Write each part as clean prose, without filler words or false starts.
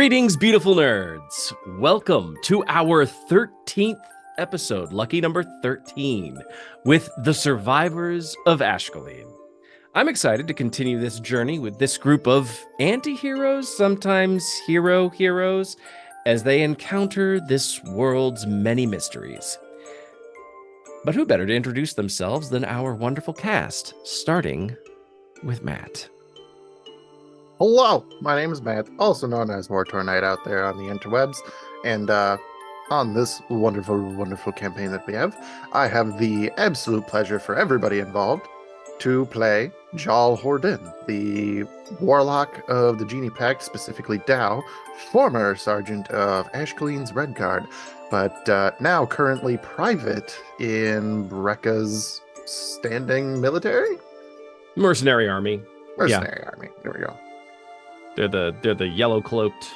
Greetings, beautiful nerds. Welcome to our 13th episode, lucky number 13, with the survivors of Ashcaleen. I'm excited to continue this journey with this group of anti-heroes, sometimes heroes, as they encounter this world's many mysteries. But who better to introduce themselves than our wonderful cast, starting with Matt. Hello, my name is Matt, also known as Mortor Knight out there on the interwebs, and on this wonderful campaign that we have, I have the absolute pleasure for everybody involved to play Jarl Hord'n, the warlock of the Genie Pact, specifically Dow, former sergeant of Ashcaleen's Red Guard, but now currently private in Brekka's standing military? Mercenary army. Mercenary army, there we go. They're the yellow-cloaked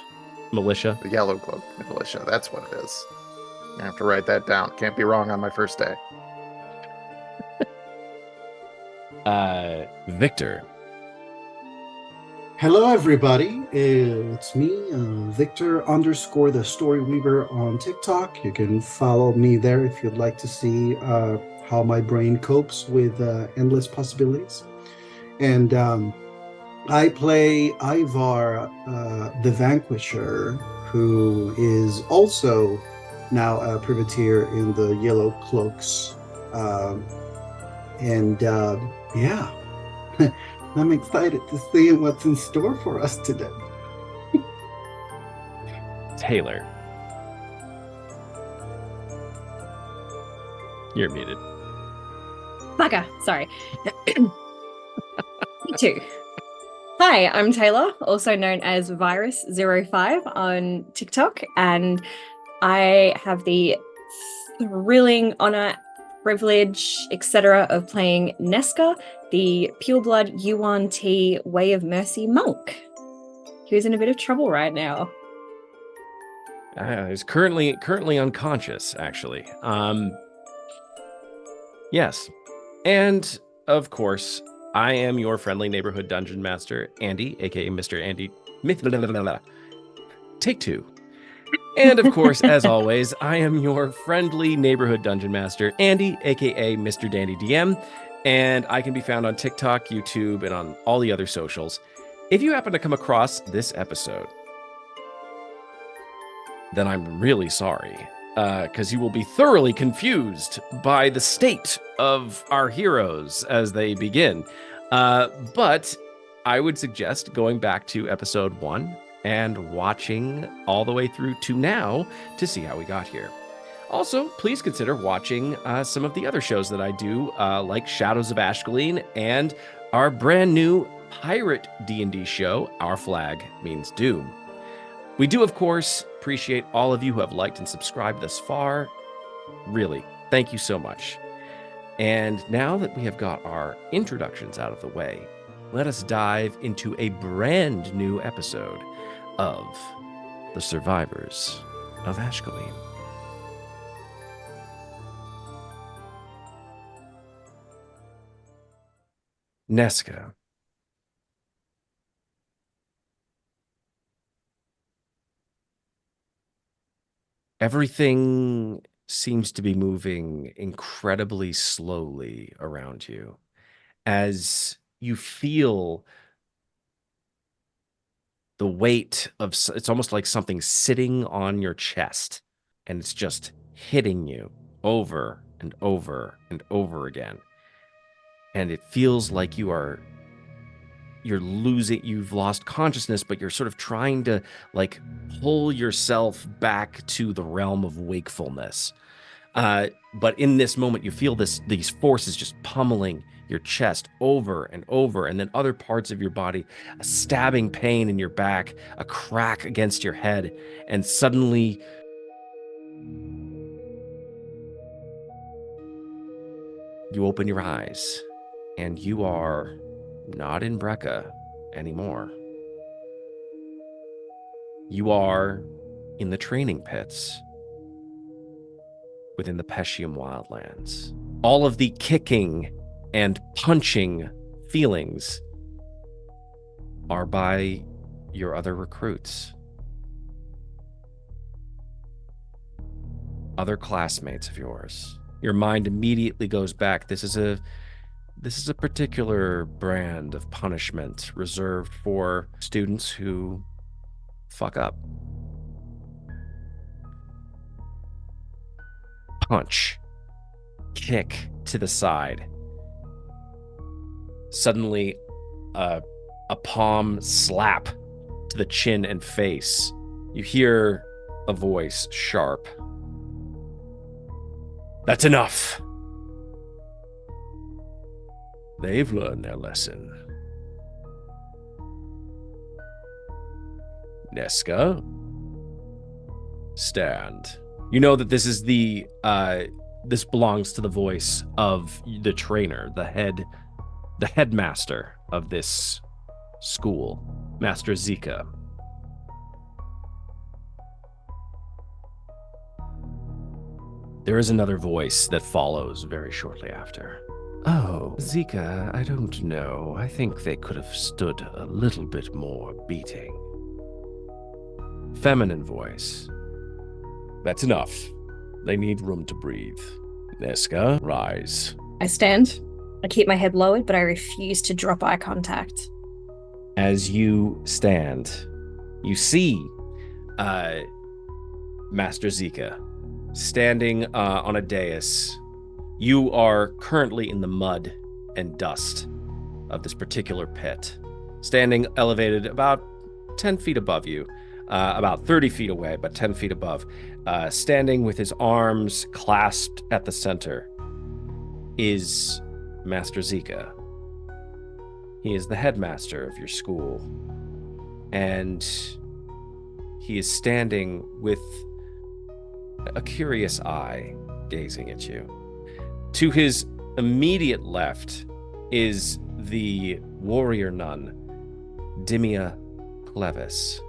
militia. The yellow cloak militia, that's what it is. I have to write that down. Can't be wrong on my first day. Victor. Hello, everybody. It's me, Victor _ the Story Weaver on TikTok. You can follow me there if you'd like to see how my brain copes with endless possibilities. And I play Ivar, the Vanquisher, who is also now a privateer in the Yellow Cloaks. Yeah, I'm excited to see what's in store for us today. Taylor. You're muted. Bugger, sorry. Me too. Hi, I'm Taylor, also known as Virus05 on TikTok, and I have the thrilling honor, privilege, etc. of playing Neska, the pureblood Yuan-Ti Way of Mercy monk, who's in a bit of trouble right now. He's currently unconscious, actually. Yes. And, of course, I am your friendly neighborhood dungeon master, Andy, aka Mr. Andy. Take two. And of course, as always, I am your friendly neighborhood dungeon master, Andy, aka Mr.DanDyDM, and I can be found on TikTok, YouTube, and on all the other socials. If you happen to come across this episode, then I'm really sorry, because you will be thoroughly confused by the state of our heroes as they begin. But I would suggest going back to episode 1 and watching all the way through to now to see how we got here. Also, please consider watching some of the other shows that I do, like Shadows of Ashcaleen and our brand new pirate D&D show, Our Flag Means Doom. We do, of course, appreciate all of you who have liked and subscribed thus far. Really, thank you so much. And now that we have got our introductions out of the way, let us dive into a brand new episode of The Survivors of Ashcaleen. Neska. Everything seems to be moving incredibly slowly around you as you feel the weight of, it's almost like something sitting on your chest and it's just hitting you over and over and over again. And it feels like you're losing, you've lost consciousness, but you're sort of trying to like pull yourself back to the realm of wakefulness. But in this moment, you feel these forces just pummeling your chest over and over, and then other parts of your body, a stabbing pain in your back, a crack against your head, and suddenly you open your eyes, and you are not in Brekka anymore. You are in the training pits within the Peshium wildlands. All of the kicking and punching feelings are by your other recruits. other classmates of yours. Your mind immediately goes back. This is a particular brand of punishment reserved for students who fuck up. Punch. Kick to the side. Suddenly, a palm slap to the chin and face. You hear a voice, sharp. That's enough. They've learned their lesson. Neska, stand. You know that this is this belongs to the voice of the trainer, the headmaster of this school, Master Zika. There is another voice that follows very shortly after. Oh, Zika, I don't know. I think they could have stood a little bit more beating. Feminine voice. That's enough. They need room to breathe. Neska, rise. I stand. I keep my head lowered, but I refuse to drop eye contact. As you stand, you see Master Zika standing on a dais. You are currently in the mud and dust of this particular pit, standing elevated about 10 feet above you, about 30 feet away, but 10 feet above, standing with his arms clasped at the center is Master Zika. He is the headmaster of your school, and he is standing with a curious eye gazing at you. To his immediate left is the warrior nun, Dimia Clevis.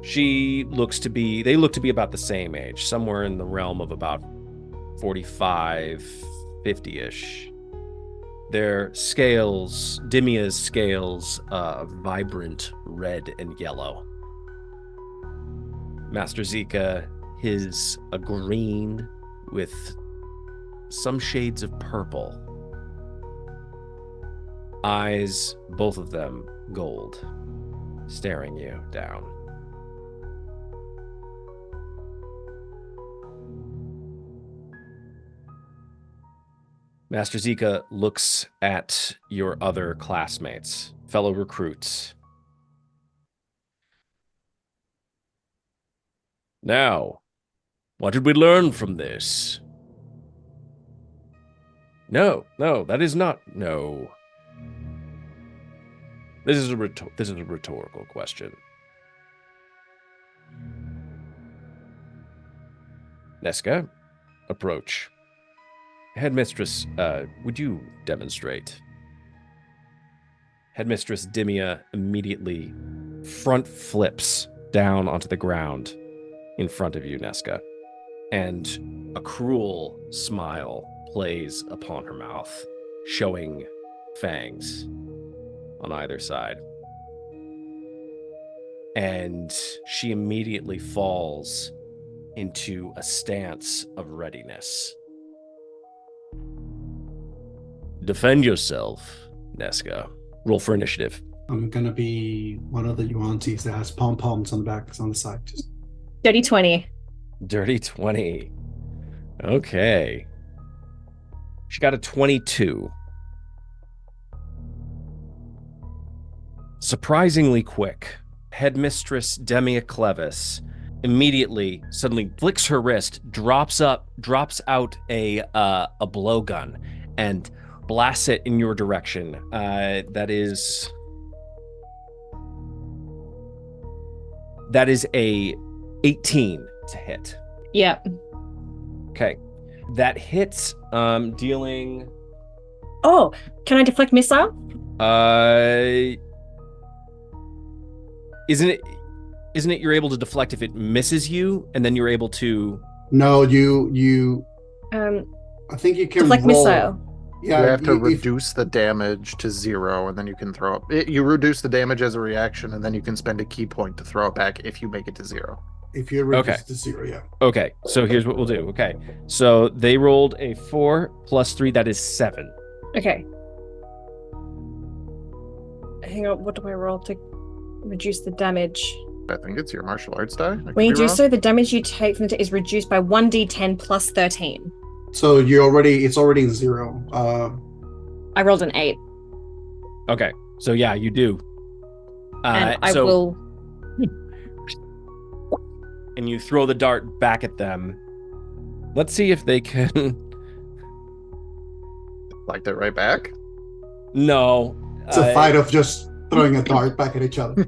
They look to be about the same age, somewhere in the realm of about 45, 50-ish. Their scales, Dimia's scales, vibrant red and yellow. Master Zika, his a green with some shades of purple. Eyes, both of them gold, staring you down. Master Zika looks at your other classmates, fellow recruits. Now, what did we learn from this? No, that is not. No. This is a rhetorical question. Neska, approach. Headmistress, would you demonstrate? Headmistress Dimia immediately front flips down onto the ground in front of you, Neska, and a cruel smile plays upon her mouth, showing fangs on either side. And she immediately falls into a stance of readiness. Defend yourself, Neska. Roll for initiative. I'm gonna be one of the Yuan-Tis that has pom-poms on the back, on the side. Just... Dirty 20. Dirty 20. Okay. She got a 22. Surprisingly quick, Headmistress Demia Clevis immediately, suddenly flicks her wrist, drops out a blowgun, and blasts it in your direction. That is a 18 to hit. Yep. Okay. That hits, dealing... Oh, can I deflect missile? Isn't it you're able to deflect if it misses you, and then you're able to... No, you I think you can deflect roll. missile. Yeah, you have to reduce the damage to 0, and then you can throw it. You reduce the damage as a reaction, and then you can spend a key point to throw it back if you make it to 0. If you reduce it to 0, yeah. Okay, so here's what we'll do. Okay, so they rolled a 4 plus 3, that is 7. Okay. Hang on, what do I roll to reduce the damage? I think it's your martial arts die. When you do so, the damage you take from it is reduced by 1d10 plus 13. So it's already in 0. I rolled an 8. Okay, so yeah, you do. And I will... And you throw the dart back at them. Let's see if they can... Like that right back? No. It's a fight of just throwing a dart back at each other.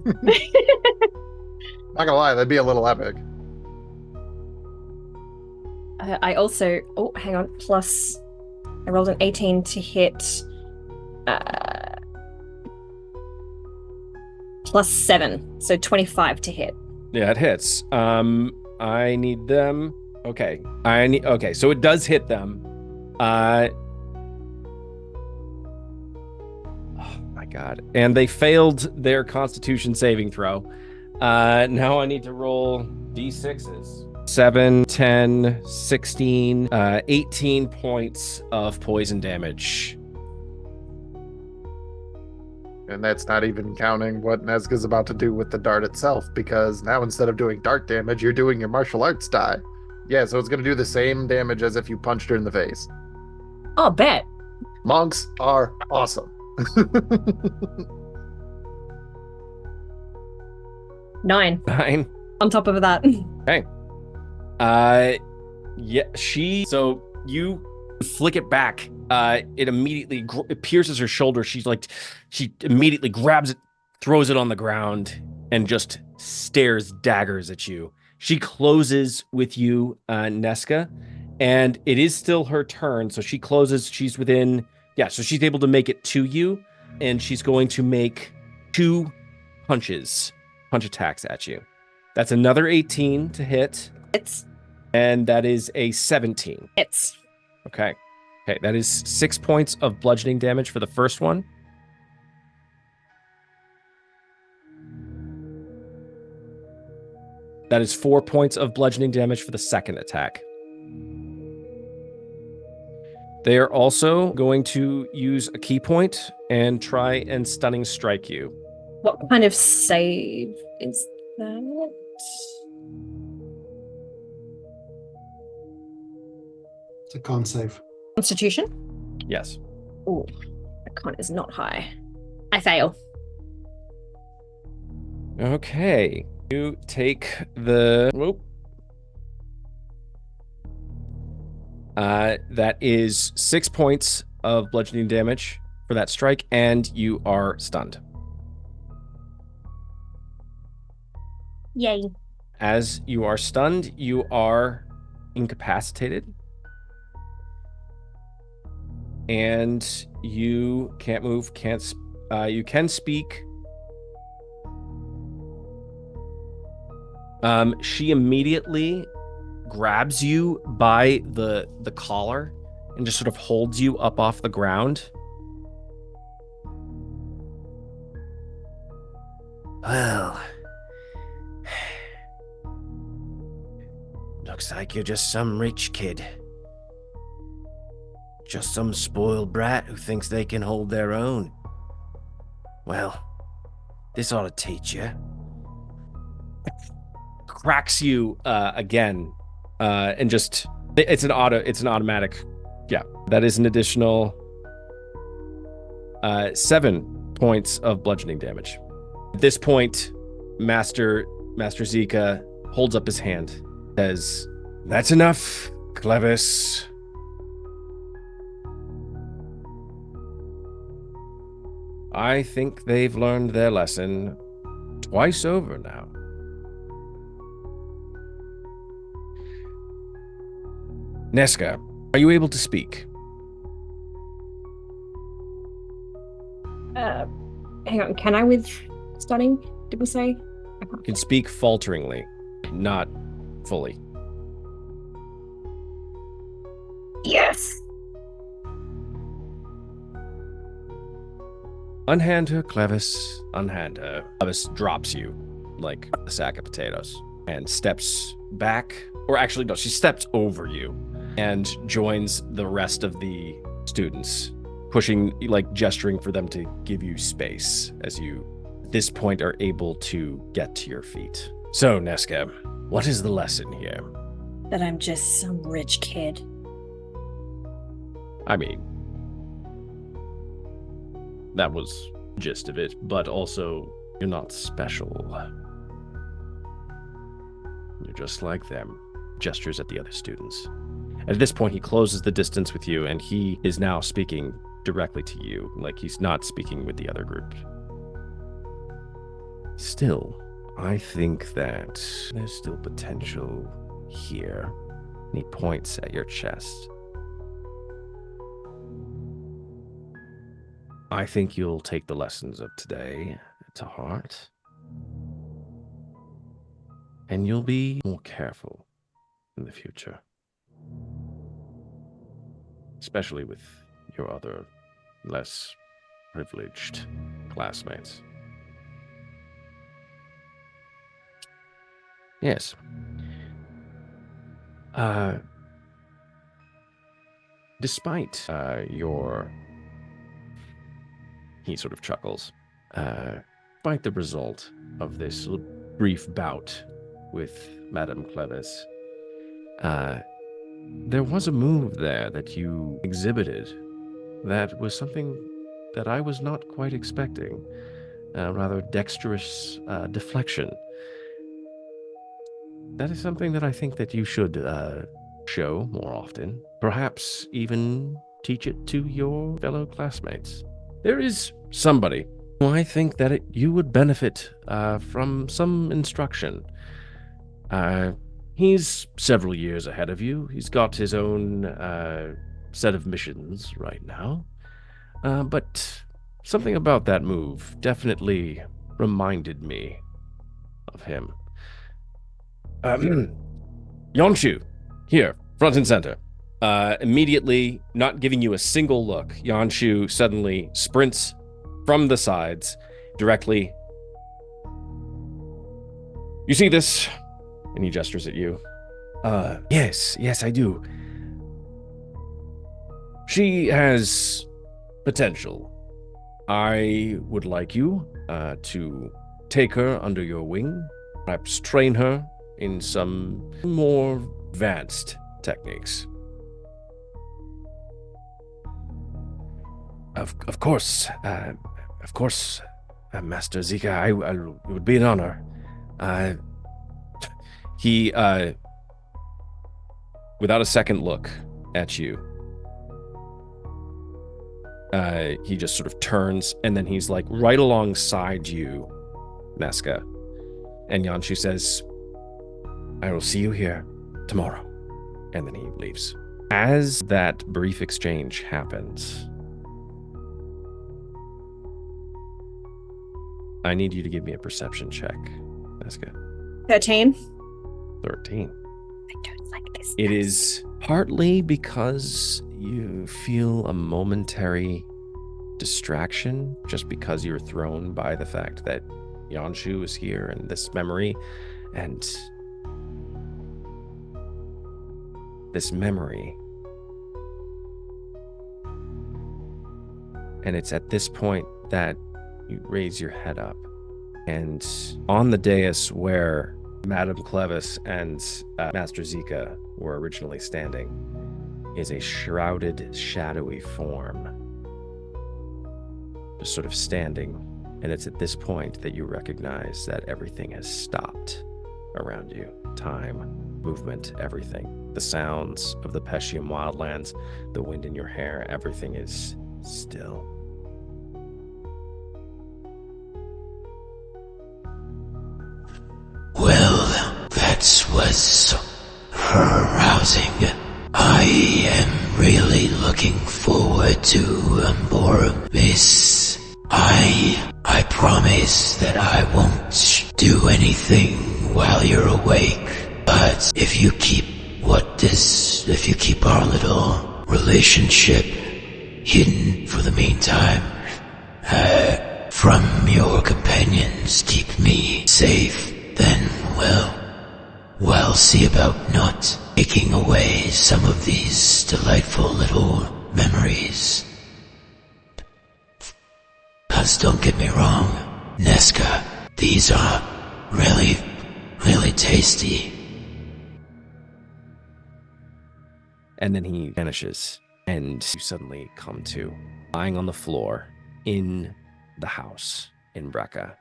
Not gonna lie, that'd be a little epic. I also... Oh, hang on. Plus... I rolled an 18 to hit... plus 7. So 25 to hit. Yeah, it hits. I need them. Okay. Okay, so it does hit them. Oh my god. And they failed their constitution saving throw. Now I need to roll d6s. 7, 10, 16, 18 points of poison damage. And that's not even counting what Neska's about to do with the dart itself, because now instead of doing dart damage, you're doing your martial arts die. Yeah, so it's going to do the same damage as if you punched her in the face. Oh, bet. Monks are awesome. 9. 9. On top of that. Okay. Yeah, so you flick it back. It immediately it pierces her shoulder. She immediately grabs it, throws it on the ground, and just stares daggers at you. She closes with you, Neska, and it is still her turn. So she closes. She's within. Yeah, so she's able to make it to you, and she's going to make 2 punch attacks at you. That's another 18 to hit. It's. And that is a 17. It's. Okay. Okay, that is 6 points of bludgeoning damage for the first one. That is 4 points of bludgeoning damage for the second attack. They are also going to use a key point and try and stunning strike you. What kind of save is that? It's a con save. Constitution? Yes. Oh, that con is not high. I fail. Okay. You take the... Whoop. That is 6 points of bludgeoning damage for that strike, and you are stunned. Yay. As you are stunned, you are incapacitated. And you can't move, you can speak. She immediately grabs you by the collar and just sort of holds you up off the ground. Well, looks like you're just some rich kid. Just some spoiled brat who thinks they can hold their own. Well, this ought to teach you. Cracks you again, and just it's an automatic. Yeah, that is an additional 7 points of bludgeoning damage. At this point, Master Zika holds up his hand, says, "That's enough, Clevis." I think they've learned their lesson twice over now. Neska, are you able to speak? Hang on, can I with stunning, did we say? You can speak falteringly, not fully. Yes. Unhand her, Clevis. Unhand her. Clevis drops you like a sack of potatoes. and steps back, or actually no, she steps over you and joins the rest of the students, pushing, like gesturing for them to give you space as you at this point are able to get to your feet. So, Neska, what is the lesson here? That I'm just some rich kid. I mean, that was the gist of it, but also you're not special. You're just like them. Gestures at the other students. At this point, he closes the distance with you, and he is now speaking directly to you, like he's not speaking with the other group. Still, I think that there's still potential here. And he points at your chest. I think you'll take the lessons of today to heart. And you'll be more careful in the future. Especially with your other, less privileged classmates. Yes. Despite your... He sort of chuckles. Despite the result of this brief bout with Madame Clevis, there was a move there that you exhibited that was something that I was not quite expecting. Rather dexterous deflection. That is something that I think that you should show more often. Perhaps even teach it to your fellow classmates. There is somebody who I think that you would benefit from some instruction. He's several years ahead of you. He's got his own set of missions right now. But something about that move definitely reminded me of him. Yonshu, here, front and center. Immediately, not giving you a single look, Yonshu suddenly sprints from the sides directly. You see this? And he gestures at you. Yes, I do. She has potential. I would like you to take her under your wing, perhaps train her in some more advanced techniques. Of course, Master Zika, it would be an honor. He, without a second look at you, he just sort of turns, and then he's like right alongside you, Neska. And Yonshu says, I will see you here tomorrow. And then he leaves. As that brief exchange happens, I need you to give me a perception check, Neska. 13. 13. I don't like this. It is partly because you feel a momentary distraction just because you're thrown by the fact that Yonshu is here and this memory, and this memory. And it's at this point that you raise your head up, and on the dais where Madame Clevis and Master Zika were originally standing is a shrouded, shadowy form, just sort of standing. And it's at this point that you recognize that everything has stopped around you. Time, movement, everything. The sounds of the Peshium wildlands, the wind in your hair, everything is still. Well, that was rousing. I am really looking forward to more of this. I promise that I won't do anything while you're awake. But if you keep our little relationship hidden for the meantime, from your companions, keep me safe, then, well, Well, see about not taking away some of these delightful little memories. 'Cause don't get me wrong, Neska, these are really, really tasty. And then he vanishes, and you suddenly come to lying on the floor in the house in Brecca,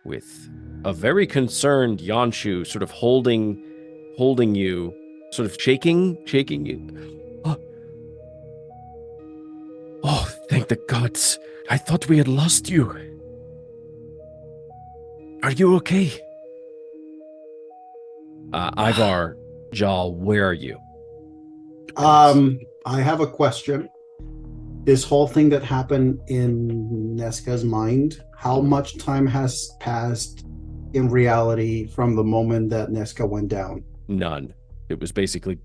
with a very concerned Yonshu sort of holding you, sort of shaking you. Oh, thank the gods. I thought we had lost you. Are you okay? Ivar, Jal, where are you? I have a question. This whole thing that happened in Neska's mind, how much time has passed in reality from the moment that Neska went down? None. It was basically,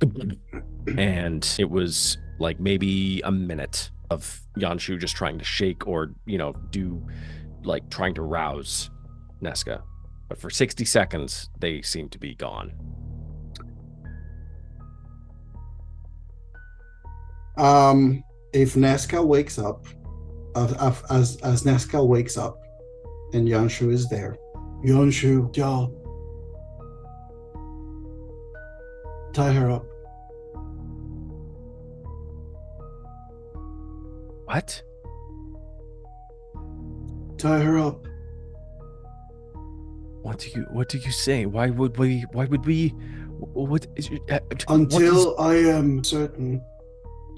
and it was like maybe a minute of Yonshu just trying to shake or, do like trying to rouse Neska. But for 60 seconds, they seem to be gone. If Neska wakes up, as Neska wakes up, and Yonshu is there, Yonshu, y'all, tie her up. What? Tie her up. What do you say? Why would we, what is Until I am certain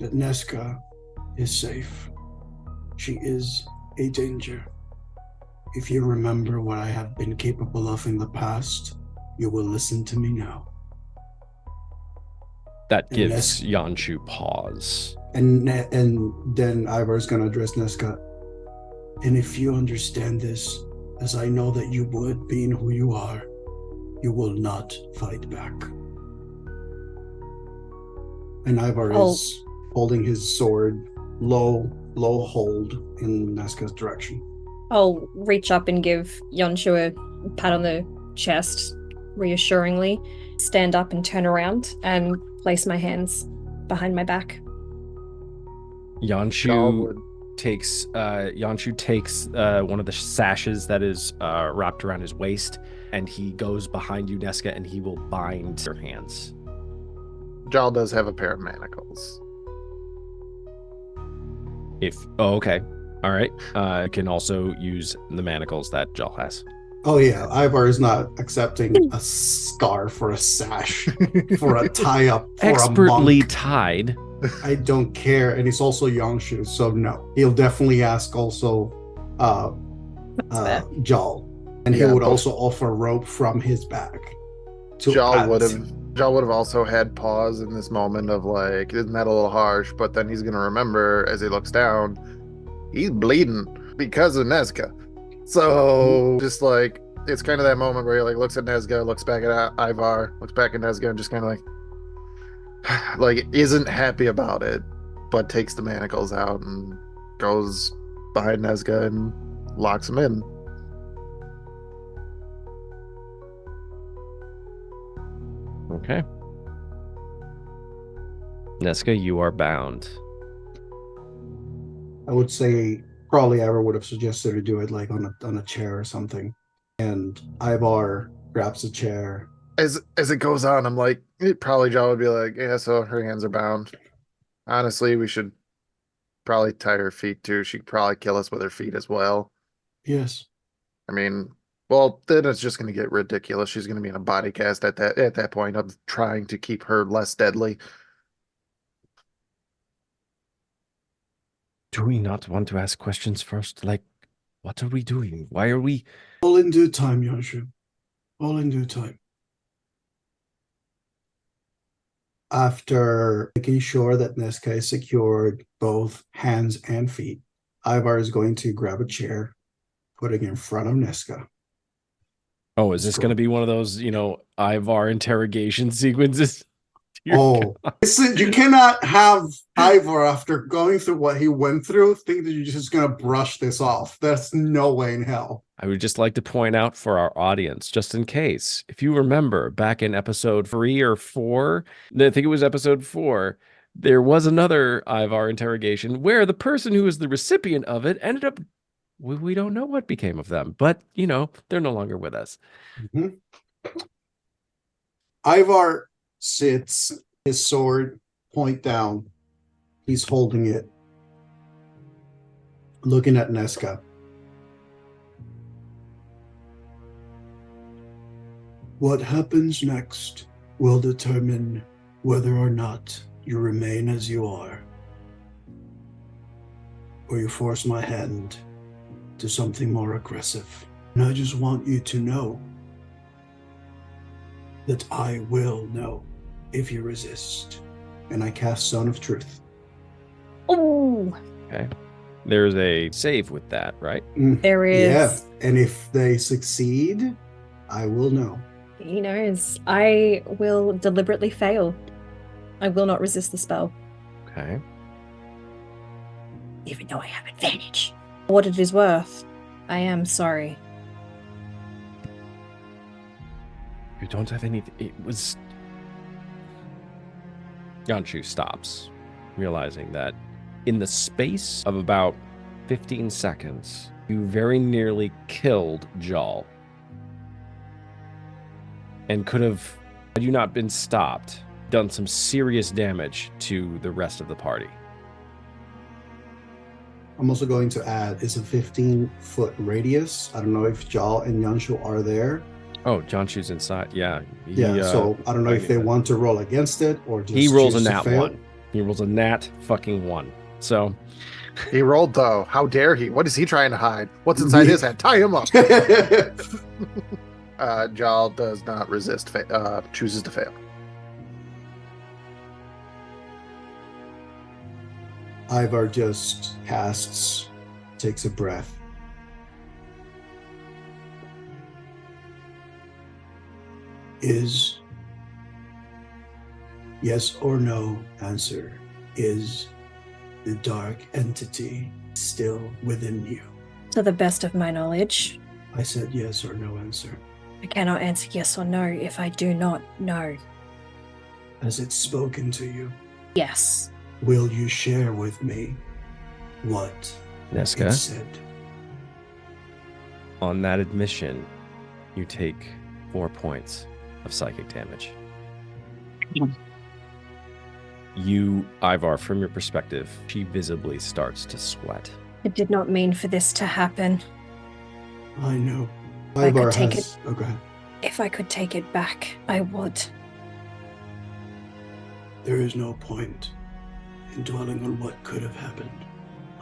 that Neska is safe. She is a danger. If you remember what I have been capable of in the past, you will listen to me now. That gives Yonshu pause. And then Ivar's gonna address Neska. And if you understand this, as I know that you would, being who you are, you will not fight back. And Ivar is holding his sword low hold in Neska's direction. I'll reach up and give Yonshu a pat on the chest reassuringly, stand up and turn around and place my hands behind my back. Yonshu takes one of the sashes that is wrapped around his waist, and he goes behind you, Neska, and he will bind your hands. Jal does have a pair of manacles. Okay. All right. You can also use the manacles that Jal has. Oh yeah, Ivar is not accepting a scarf or a sash for a tie-up for expertly a monk. Tied. I don't care, and he's also Yonshu, so no. He'll definitely ask also Jal, and he would also offer rope from his bag. Jal would have also had pause in this moment of like, isn't that a little harsh? But then he's gonna remember as he looks down, he's bleeding because of Neska. So just like, it's kind of that moment where he like looks at Neska, looks back at Ivar, looks back at Neska, and just kind of like isn't happy about it, but takes the manacles out and goes behind Neska and locks him in. Okay. Neska, you are bound. I would say probably Ivar would have suggested to do it like on a chair or something. And Ivar grabs a chair. As it goes on, I'm like, probably Jal would be like, yeah, so her hands are bound. Honestly, we should probably tie her feet too. She could probably kill us with her feet as well. Yes. I mean, well, then it's just going to get ridiculous. She's going to be in a body cast at that point of trying to keep her less deadly. Do we not want to ask questions first? Like, what are we doing? Why are we... All in due time, Yonshu. All in due time. After making sure that Neska is secured both hands and feet, Ivar is going to grab a chair, put it in front of Neska. Oh, is this going to be one of those, Ivar interrogation sequences? Oh, listen, you cannot have Ivar, after going through what he went through, think that you're just going to brush this off. That's no way in hell. I would just like to point out for our audience, just in case, if you remember back in episode 3 or 4, I think it was episode 4, there was another Ivar interrogation where the person who was the recipient of it ended up, we don't know what became of them, but, you know, they're no longer with us. Mm-hmm. Ivar sits, his sword point down. He's holding it, looking at Neska. What happens next will determine whether or not you remain as you are, or you force my hand to something more aggressive. And I just want you to know that I will know if you resist. And I cast Son of Truth. Oh, Okay. There's a save with that, right? there is. Yeah, and if they succeed, I will know. He knows. I will deliberately fail. I will not resist the spell, Okay. even though I have advantage. What it is worth, I am sorry. You don't have any. It was. Yonshu stops, realizing that in the space of about 15 seconds, you very nearly killed Jal. And could have, had you not been stopped, done some serious damage to the rest of the party. I'm also going to add, it's a 15-foot radius. I don't know if Jal and Yonshu are there. Oh, Yonshu's inside. Yeah. So I don't know if they want to roll against it or just He rolls a choose to nat fail. 1. He rolls a nat fucking 1. So He rolled though. How dare he? What is he trying to hide? What's inside his head? Tie him up. Jal does not resist. Chooses to fail. Ivar just casts, takes a breath. Is yes or no answer. Is the dark entity still within you? To the best of my knowledge, I said yes or no answer. I cannot answer yes or no if I do not know. Has it spoken to you? Yes. Will you share with me what Neska, it said? on that admission, you take 4 points of psychic damage. You, Ivar, from your perspective, she visibly starts to sweat. I did not mean for this to happen. I know. I could Ivar take has... Oh, go ahead. If I could take it back, I would. There is no point in dwelling on what could have happened.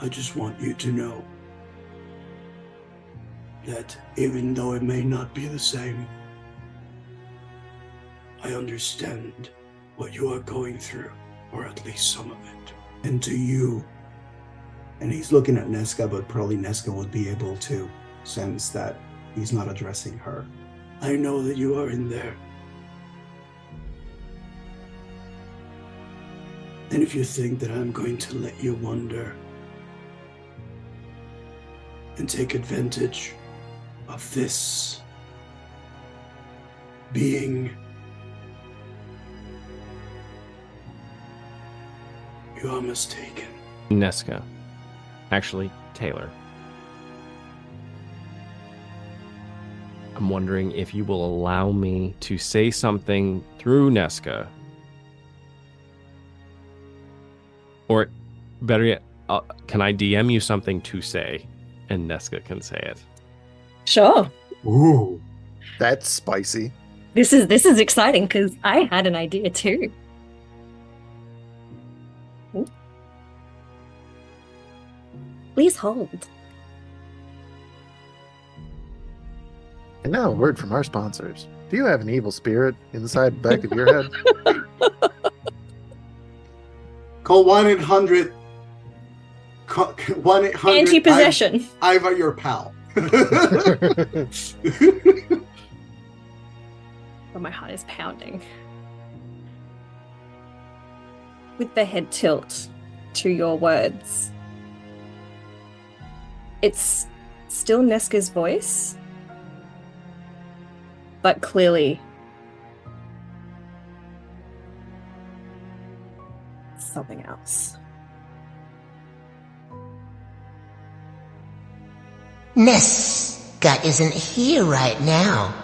I just want you to know that even though it may not be the same, I understand what you are going through, or at least some of it. And to you, and he's looking at Neska, but probably Neska would be able to sense that he's not addressing her. I know that you are in there. And if you think that I'm going to let you wander and take advantage of this being, you are mistaken. Neska. Actually, Taylor. I'm wondering if you will allow me to say something through Neska. Or, better yet, can I DM you something to say, and Neska can say it? Sure. Ooh. That's spicy. This is exciting because I had an idea too. Ooh. Please hold. And now a word from our sponsors. Do you have an evil spirit inside the back of your head? Call 1-800. 1-800. Anti-possession. Ivar, your pal. But my heart is pounding. with the head tilt to your words. It's still Neska's voice, but clearly something else. Neska isn't here right now.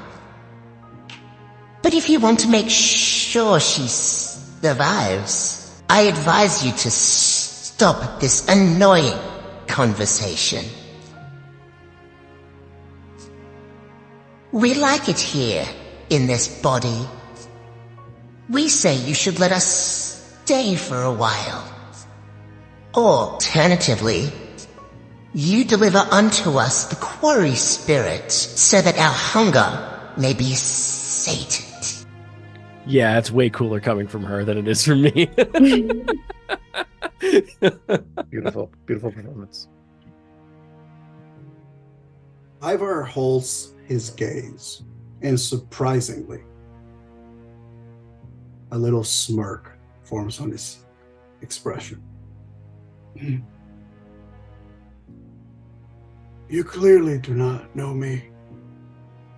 But if you want to make sure she survives, I advise you to stop this annoying conversation. We like it here, in this body. We say you should let us stay for a while. Alternatively, you deliver unto us the quarry spirit, so that our hunger may be sated. Yeah, it's way cooler coming from her than it is from me. Beautiful, beautiful performance. Ivar holds his gaze, and surprisingly, a little smirk forms on his expression. You clearly do not know me,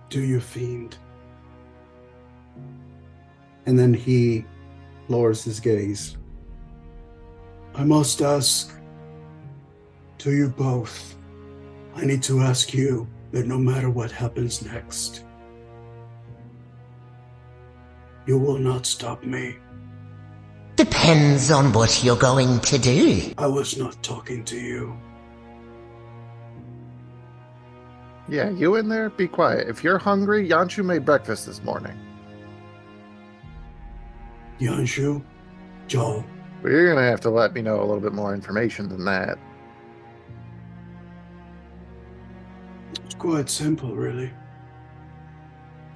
do you, fiend? And then he lowers his gaze. I must ask to you both. I need to ask you that no matter what happens next, you will not stop me. Depends on what you're going to do. I was not talking to you. Yeah, you in there? Be quiet. If you're hungry, Yonshu made breakfast this morning. Yonshu, Joel. But you're going to have to let me know a little bit more information than that. It's quite simple, really.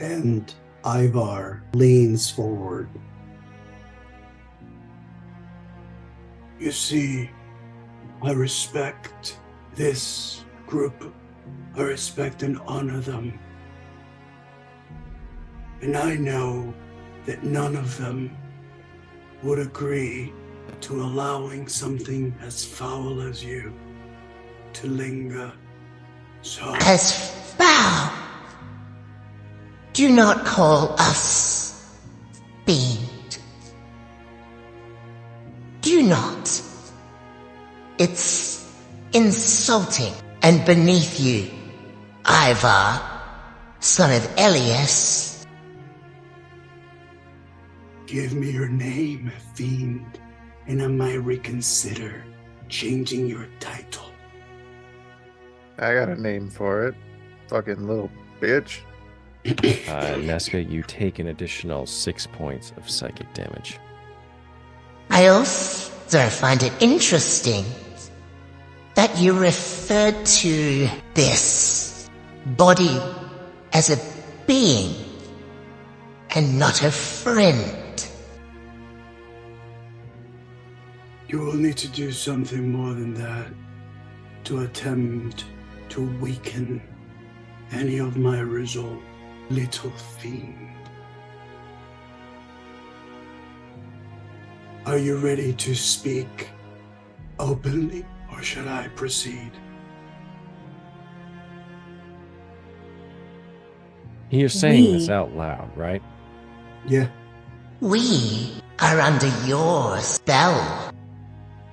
And Ivar leans forward. You see, I respect this group. I respect and honor them. And I know that none of them would agree to allowing something as foul as you to linger. So, As foul. Do not call us fiend. Do not. It's insulting and beneath you, Ivar, son of Elias. give me your name, fiend, and I might reconsider changing your title. I got a name for it. Fucking little bitch. Neska, you take an additional 6 points of psychic damage. I also find it interesting that you referred to this body as a being and not a friend. You will need to do something more than that to attempt to weaken any of my resolve, little fiend. Are you ready to speak openly, or should I proceed? You're saying this out loud, right? Yeah. We are under your spell,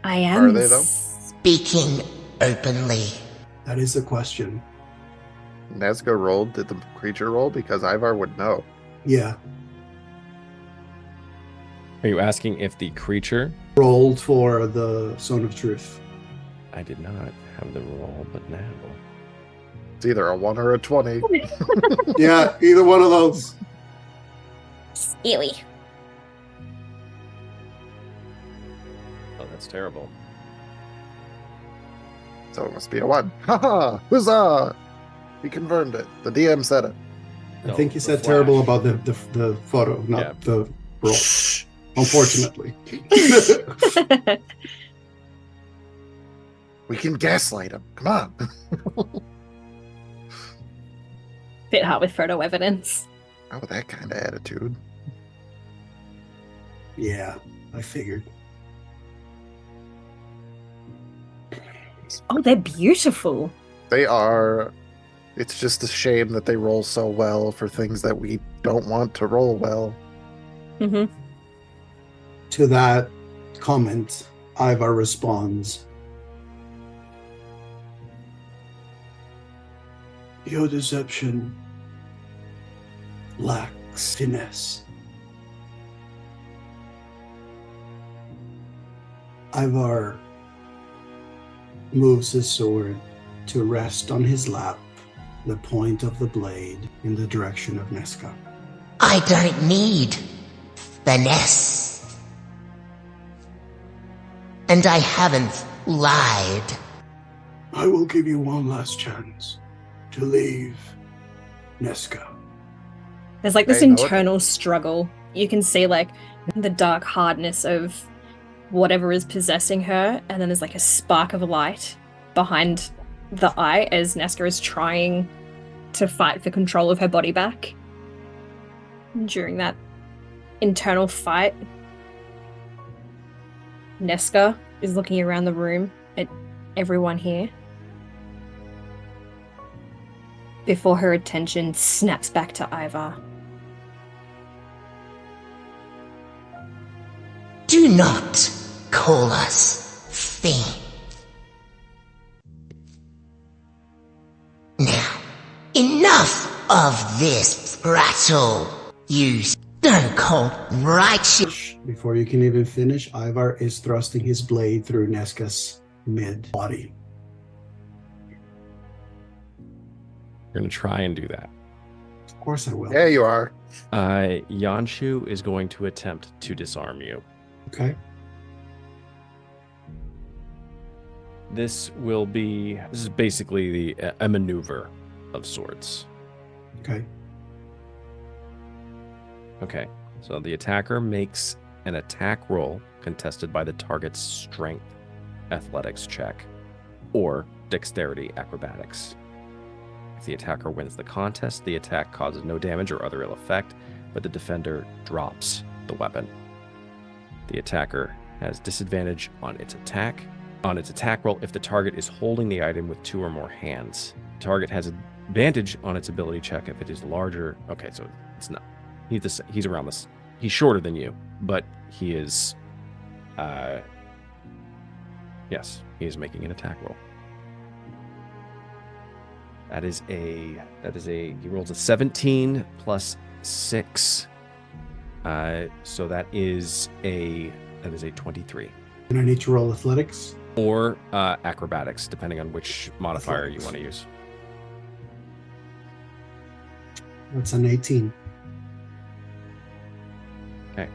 I am. Are they, though? speaking openly. That is the question. Neska rolled. Did the creature roll? Because Ivar would know. Yeah. Are you asking if the creature? Rolled for the Zone of Truth. I did not have the roll, but now. It's either a 1 or a 20. Yeah, either one of those. Ewy. Oh, that's terrible. So it must be a 1. Haha! Huzzah! He confirmed it. The DM said it. I No, think he the said flash. terrible about the photo, not Yeah. the roll. Unfortunately. We can gaslight him. Come on. Bit hard with photo evidence. Not with that kind of attitude. Yeah, I figured. Oh, they're beautiful. They are. It's just a shame that they roll so well for things that we don't want to roll well. Mm-hmm. To that comment, Ivar responds, "Your deception lacks finesse." Ivar moves his sword to rest on his lap, the point of the blade in the direction of Neska. I don't need finesse. And I haven't lied. I will give you one last chance to leave Neska. There's like this Hey, no, it- internal struggle. You can see like the dark hardness of whatever is possessing her, and then there's like a spark of light behind the eye as Neska is trying to fight for control of her body back. During that internal fight, Neska is looking around the room at everyone here before her attention snaps back to Ivar. Do not call us fiend. Now, enough of this prattle, you stone-cold righteous. Before you can even finish, Ivar is thrusting his blade through Neska's mid-body. You're going to try and do that. Of course I will. There you are. Yonshu is going to attempt to disarm you. Okay. This is basically a maneuver of sorts. Okay. Okay, so the attacker makes an attack roll contested by the target's strength, athletics check, or dexterity acrobatics. If the attacker wins the contest, the attack causes no damage or other ill effect, but the defender drops the weapon. The attacker has disadvantage on its attack roll if the target is holding the item with 2 or more hands. The target has advantage on its ability check if it is larger. Okay, so it's not. He's around this. He's shorter than you, but he is. Yes, he is making an attack roll. He rolls a 17 plus 6. So that is a 23. And I need to roll athletics. Or acrobatics, depending on which modifier you want to use. That's an 18. Okay.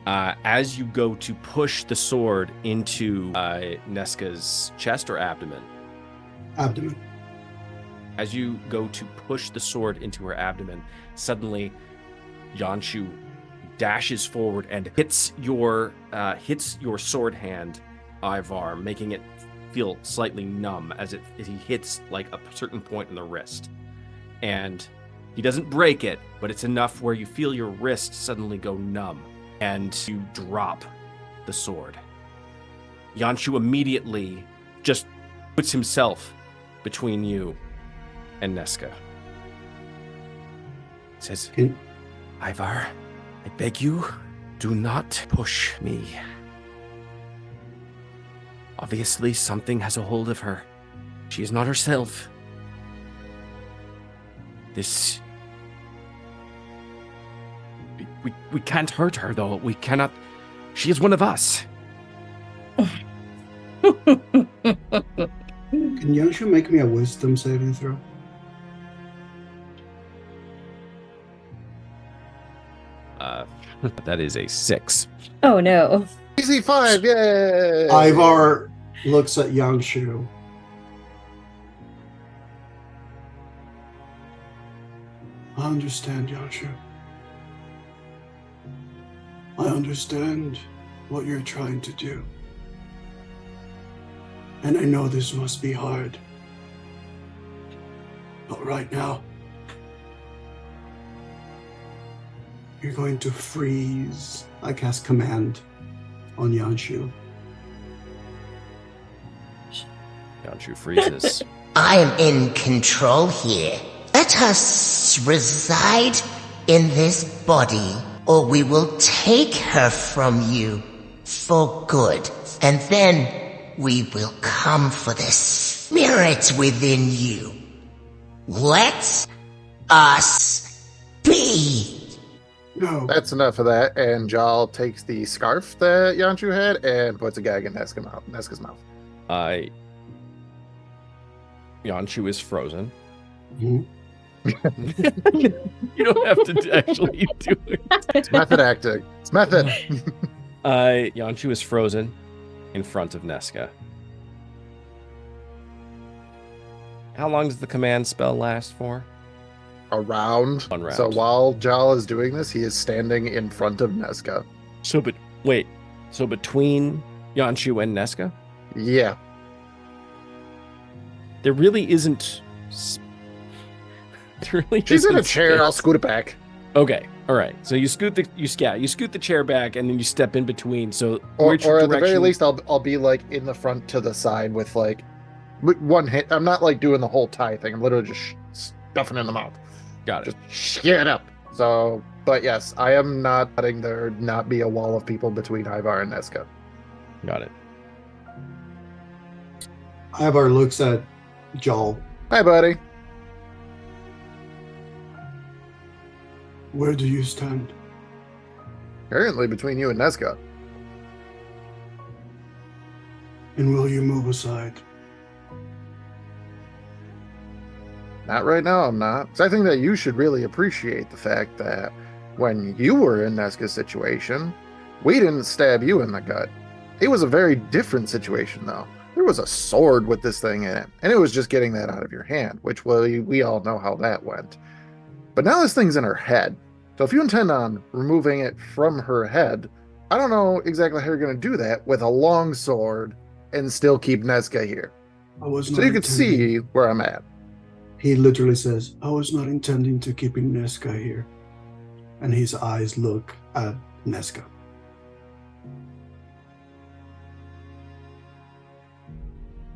As you go to push the sword into Neska's chest or abdomen? Abdomen. As you go to push the sword into her abdomen, suddenly Yonshu dashes forward and hits your sword hand, Ivar, making it feel slightly numb as he hits like a certain point in the wrist. And he doesn't break it, but it's enough where you feel your wrist suddenly go numb and you drop the sword. Yonshu immediately just puts himself between you and Neska. He says, Ivar, I beg you, do not push me. Obviously, something has a hold of her. She is not herself. We can't hurt her, though. We cannot. She is one of us. Can Yonshu make me a wisdom saving throw? That is a 6. Oh no. Easy 5, yay! Ivar looks at Yonshu. I understand, Yonshu. I understand what you're trying to do. And I know this must be hard. But right now, you're going to freeze. I cast command on Yonshu. Yonshu freezes. I am in control here. Let us reside in this body, or we will take her from you for good. And then we will come for the spirit within you. Let us be. No. That's enough of that. And Jal takes the scarf that Yonshu had and puts a gag in Neska's mouth. Yonshu is frozen. Mhm. You don't have to actually do it. It's method acting. It's method. Yonshu is frozen in front of Neska. How long does the command spell last for? A round. 1 round. So while Jal is doing this, he is standing in front of Neska. So between Yonshu and Neska, Yeah. there really isn't. She's in a chair. I'll scoot it back. Okay, all right. So you scoot the chair back, and then you step in between. So Or which at the direction? very least, I'll be like in the front to the side with like one hit. I'm not like doing the whole tie thing. I'm literally just stuffing in the mouth. Got it. Just shut up. So, but yes, I am not letting there not be a wall of people between Ivar and Neska. Got it. Ivar looks at Jal. Hi, buddy. Where do you stand? Currently between you and Neska. And will you move aside? Not right now, I'm not. 'Cause I think that you should really appreciate the fact that when you were in Neska's situation, we didn't stab you in the gut. It was a very different situation, though. There was a sword with this thing in it, and it was just getting that out of your hand, which we all know how that went. But now this thing's in her head. So if you intend on removing it from her head, I don't know exactly how you're going to do that with a long sword and still keep Neska here. I was So not you can intending- see where I'm at. He literally says, I was not intending to keeping Neska here. And his eyes look at Neska.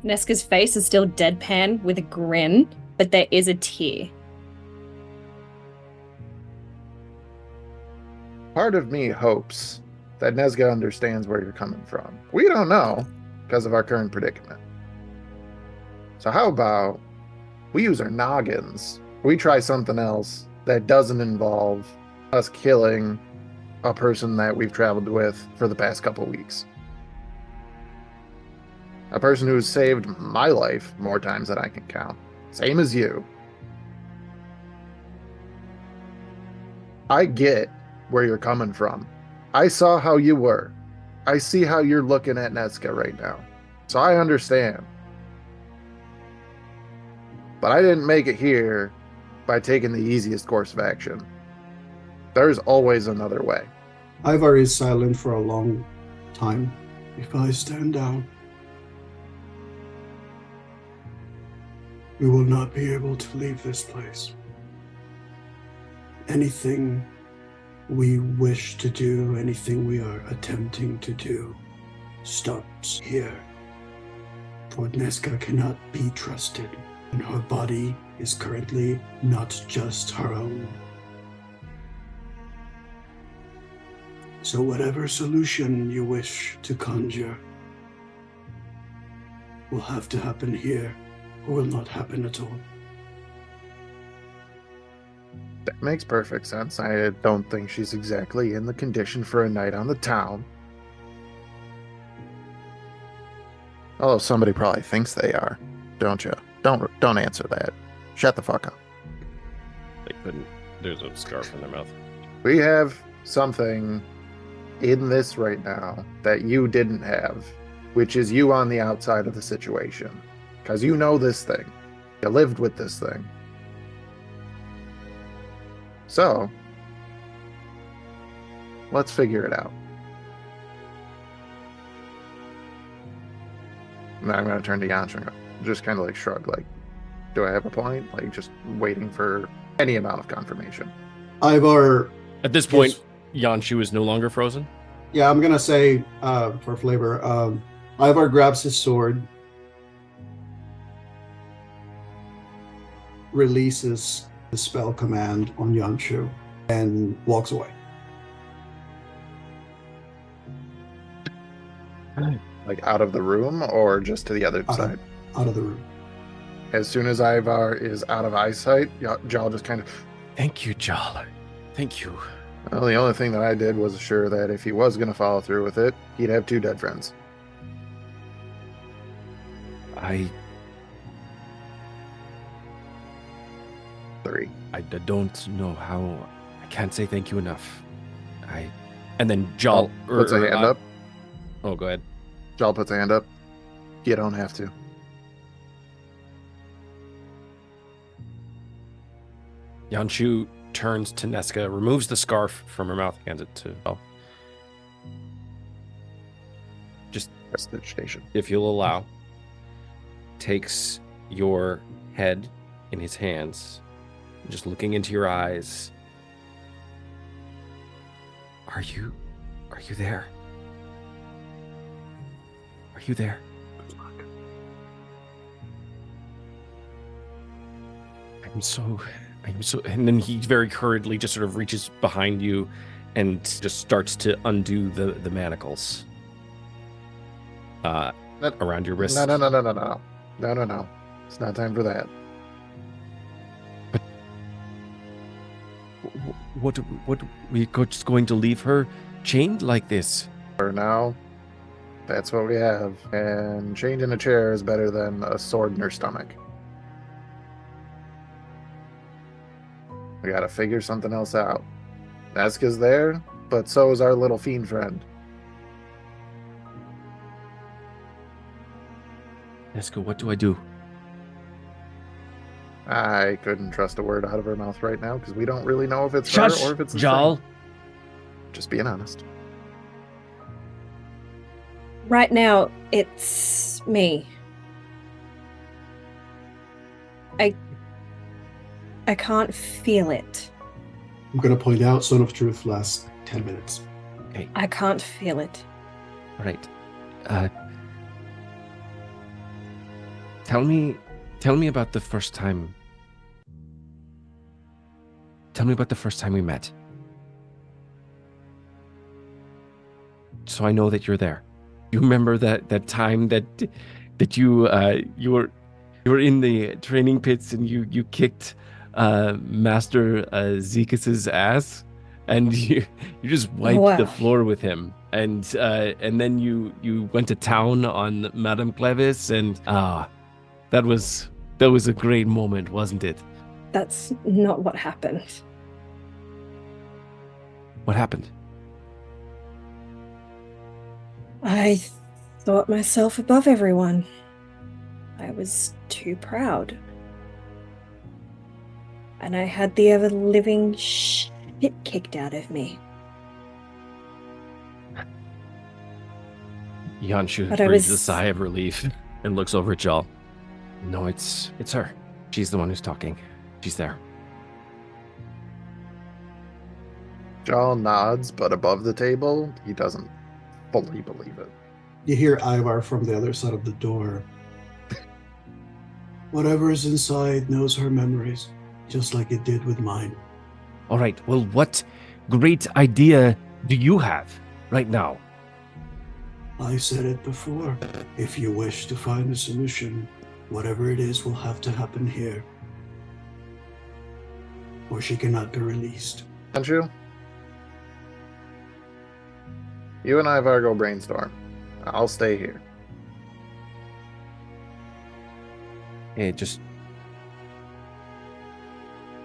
Neska's face is still deadpan with a grin, but there is a tear. Part of me hopes that Neska understands where you're coming from. We don't know because of our current predicament. So how about we use our noggins? We try something else that doesn't involve us killing a person that we've traveled with for the past couple weeks. A person who's saved my life more times than I can count. Same as you. I get where you're coming from. I saw how you were. I see how you're looking at Neska right now. So I understand. But I didn't make it here by taking the easiest course of action. There's always another way. Ivar is silent for a long time. If I stand down, we will not be able to leave this place. Anything we wish to do, anything we are attempting to do, stops here. For Neska cannot be trusted, and her body is currently not just her own. So whatever solution you wish to conjure will have to happen here, or will not happen at all. That makes perfect sense. I don't think she's exactly in the condition for a night on the town. Although somebody probably thinks they are, don't you? Don't answer that. Shut the fuck up. They couldn't. There's a scarf in their mouth. We have something in this right now that you didn't have, which is you on the outside of the situation. Because you know this thing. You lived with this thing. So, let's figure it out. And then I'm going to turn to Yonshu and just kind of like shrug, like, do I have a point? Like, just waiting for any amount of confirmation. Ivar, At this point, Yonshu is no longer frozen. yeah, I'm gonna say for flavor, Ivar grabs his sword releases the spell command on Yonshu and walks away. Like out of the room or just to the other side? Out of the room. As soon as Ivar is out of eyesight, Jal just kind of... Thank you, Jal. Thank you. Well, the only thing that I did was assure that if he was going to follow through with it, he'd have 2 dead friends. I 3. I don't know how. I can't say thank you enough. And then Jal puts a hand up. Oh, go ahead. Jal puts a hand up. You don't have to. Yonshu turns to Neska, removes the scarf from her mouth, hands it to Jal. Just Prestidigitation. if you'll allow, takes your head in his hands, just looking into your eyes. Are you there? Are you there? Good luck. I'm so, and then he very hurriedly just sort of reaches behind you and just starts to undo the manacles around your wrists. No. It's not time for that. But what we just going to leave her chained like this? For now, that's what we have. And chained in a chair is better than a sword in her stomach. We gotta figure something else out. Neska's there, but so is our little fiend friend. Neska, what do I do? I couldn't trust a word out of her mouth right now because we don't really know if it's Shush, her or if it's the Jal. thing. Just being honest. Right now, it's me. I can't feel it. I'm going to point out Son of Truth lasts 10 minutes. Okay. I can't feel it. All right. Tell me about the first time. Tell me about the first time we met. So I know that you're there. You remember that time that you were in the training pits and you kicked Master Zekas's ass, and you just wiped the floor with him, and then you went to town on Madame Clevis, and that was a great moment, wasn't it? That's not what happened. What happened? I thought myself above everyone. I was too proud. And I had the ever-living shit kicked out of me. Yonshu breathes a sigh of relief and looks over at Jal. No, it's her. She's the one who's talking. She's there. Jal nods, but above the table, he doesn't fully believe it. You hear Ivar from the other side of the door. Whatever is inside knows her memories, just like it did with mine. All right, well, what great idea do you have right now? I said it before. If you wish to find a solution, whatever it is will have to happen here. Or she cannot be released. Yonshu? You and Ivar go brainstorm. I'll stay here. Hey, just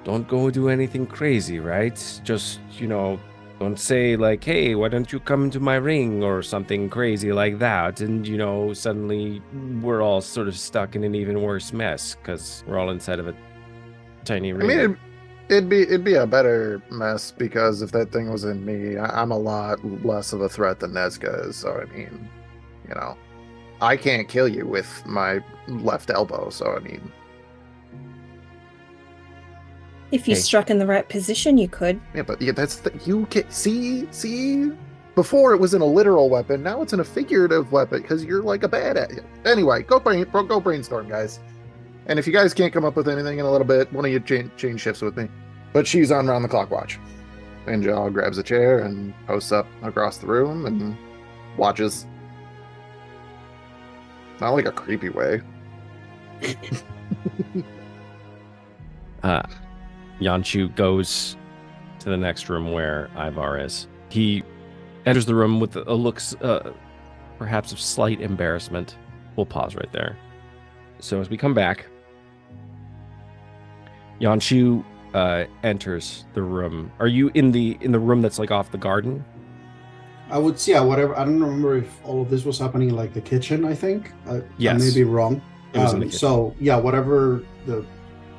don't go do anything crazy, right? Just, don't say like, hey, why don't you come into my ring or something crazy like that. And, suddenly we're all sort of stuck in an even worse mess because we're all inside of a tiny ring. I mean, it'd be a better mess because if that thing was in me, I'm a lot less of a threat than Neska is. So, I mean, I can't kill you with my left elbow. So, I mean, if you struck in the right position, you could. Yeah, but that's you can see. Before it was in a literal weapon, now it's in a figurative weapon because you're like a bad at it. Anyway, go brainstorm, guys. And if you guys can't come up with anything in a little bit, one of you change shifts with me. But she's on round the clock watch. Angel grabs a chair and posts up across the room and watches. Not like a creepy way. Yonshu goes to the next room where Ivar is. He enters the room with a look, perhaps of slight embarrassment. We'll pause right there. So as we come back, Yonshu enters the room. Are you in the room that's like off the garden? I would see, whatever. I don't remember if all of this was happening in like the kitchen, I think. Yes. I may be wrong. It was in the kitchen. So, yeah, whatever the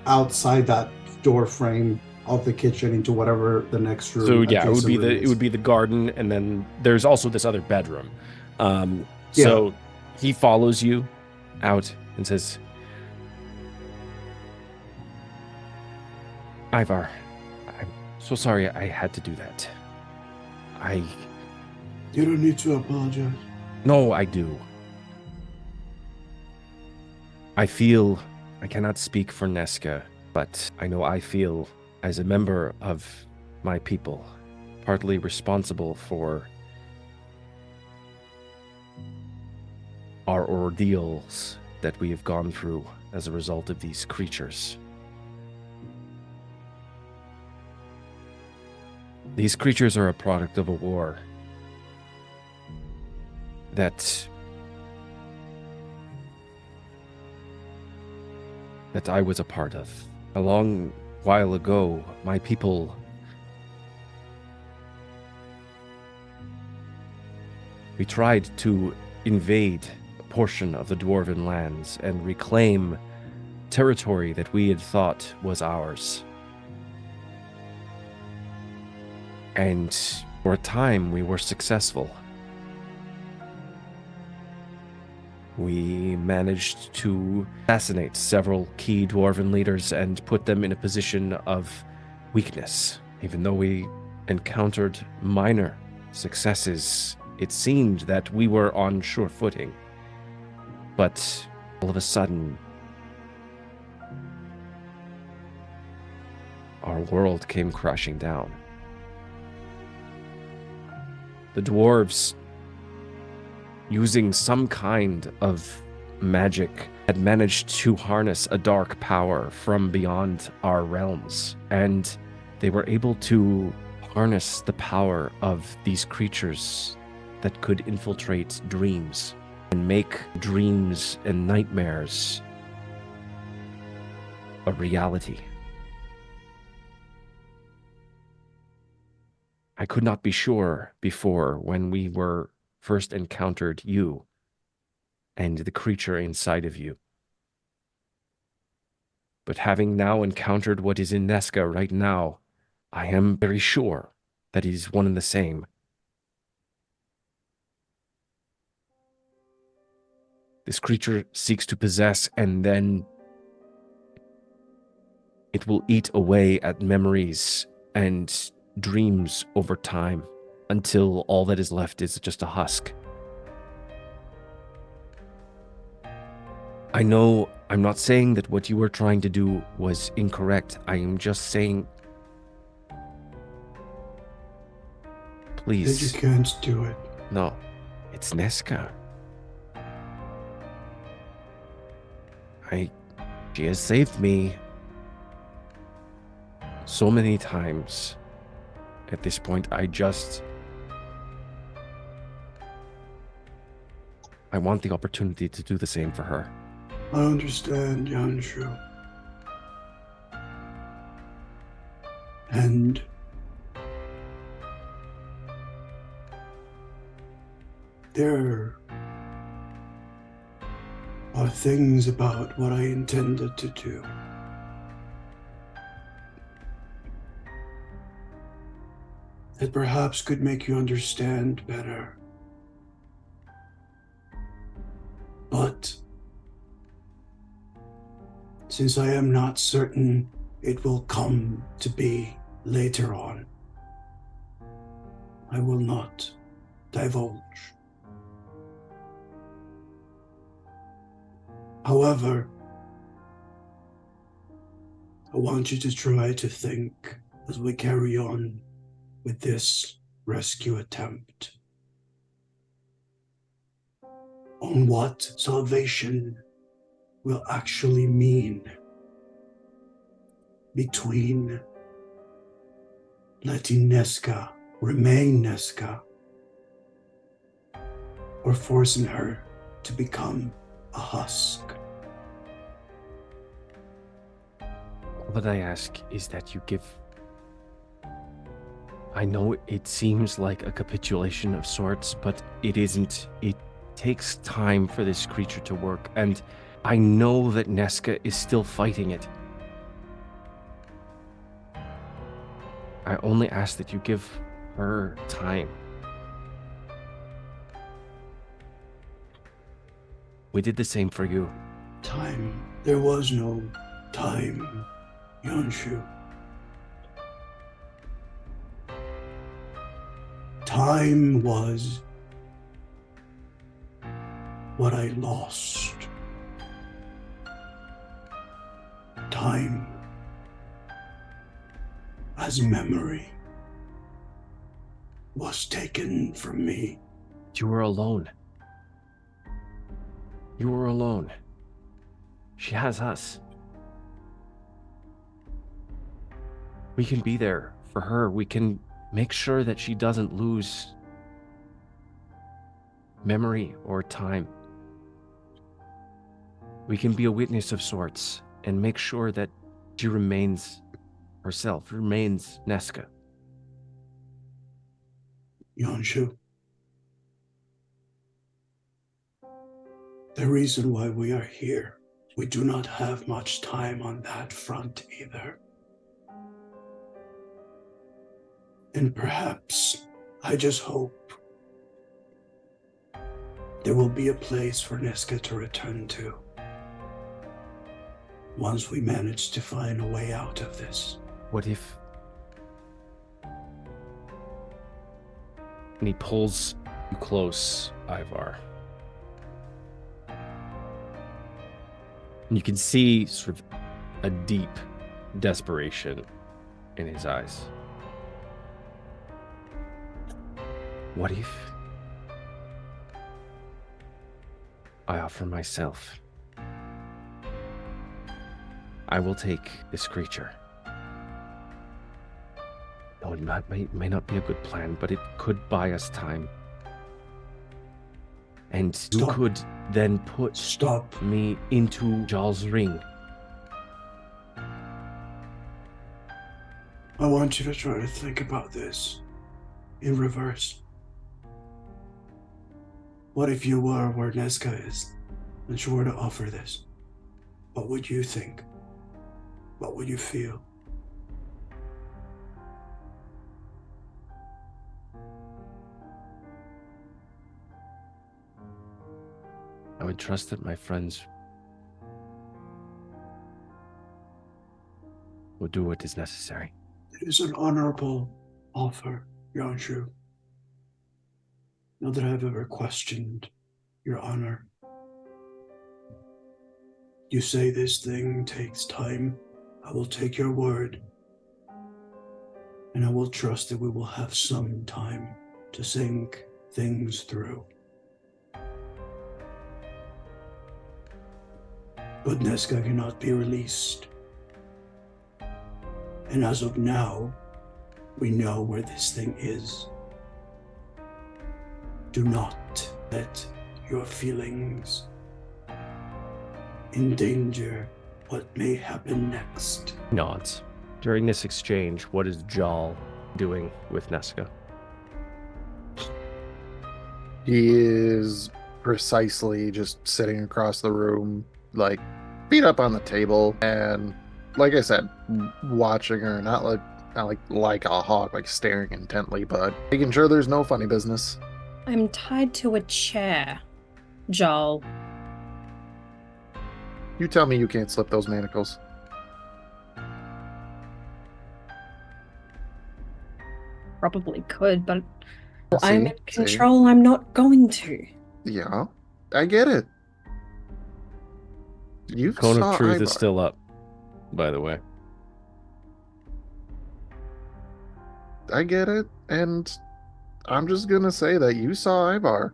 outside that door frame of the kitchen into whatever the next room. So yeah, it would be the garden, and then there's also this other bedroom. So he follows you out and says, Ivar, I'm so sorry I had to do that. You don't need to apologize. No, I do. I feel, I cannot speak for Neska, but I know I feel as a member of my people, partly responsible for our ordeals that we have gone through as a result of these creatures. These creatures are a product of a war that I was a part of. A long while ago, my people we tried to invade a portion of the Dwarven lands and reclaim territory that we had thought was ours. And for a time, we were successful. We managed to assassinate several key Dwarven leaders and put them in a position of weakness. Even though we encountered minor successes, it seemed that we were on sure footing. But all of a sudden, our world came crashing down. The dwarves, using some kind of magic, had managed to harness a dark power from beyond our realms, and they were able to harness the power of these creatures that could infiltrate dreams and make dreams and nightmares a reality. I could not be sure before when we were first encountered you and the creature inside of you. But having now encountered what is in Neska right now, I am very sure that it is one and the same. This creature seeks to possess, and then it will eat away at memories and dreams over time until all that is left is just a husk. I know I'm not saying that what you were trying to do was incorrect. I am just saying, please. You can't do it. No, it's Neska. She has saved me so many times. At this point, I want the opportunity to do the same for her. I understand, Yonshu. And there are things about what I intended to do that perhaps could make you understand better. But since I am not certain it will come to be later on, I will not divulge. However, I want you to try to think as we carry on with this rescue attempt on what salvation will actually mean between letting Neska remain Neska or forcing her to become a husk. All that I ask is that you give... I know it seems like a capitulation of sorts, but it isn't. It takes time for this creature to work, and I know that Neska is still fighting it. I only ask that you give her time. We did the same for you. Time. There was no time, Yonshu. Time was what I lost. Time as memory was taken from me. You were alone. You were alone. She has us. We can be there for her. We can make sure that she doesn't lose memory or time. We can be a witness of sorts and make sure that she remains herself, remains Neska. Yonshu, the reason why we are here, we do not have much time on that front either. And perhaps, I just hope, there will be a place for Neska to return to once we manage to find a way out of this. What if... And he pulls you close, Ivar. And you can see sort of a deep desperation in his eyes. What if I offer myself? I will take this creature. No, it may not be a good plan, but it could buy us time. And you could then put me into Jarl's ring. I want you to try to think about this in reverse. What if you were where Neska is, and she were to offer this? What would you think? What would you feel? I would trust that my friends would do what is necessary. It is an honorable offer, Yonshu. Not that I've ever questioned your honor. You say this thing takes time. I will take your word. And I will trust that we will have some time to think things through. But Neska cannot be released. And as of now, we know where this thing is. Do not let your feelings endanger what may happen next. Nods. During this exchange, what is Jarl doing with Neska? He is precisely just sitting across the room, like feet up on the table, and like I said, watching her, not like a hawk, like staring intently, but making sure there's no funny business. I'm tied to a chair, Jarl. You tell me you can't slip those manacles. Probably could, but See? I'm in control. I'm not going to. Yeah, I get it. You Cone saw of Truth Ivar. is still up, by the way. I get it, and I'm just gonna say that you saw Ivar.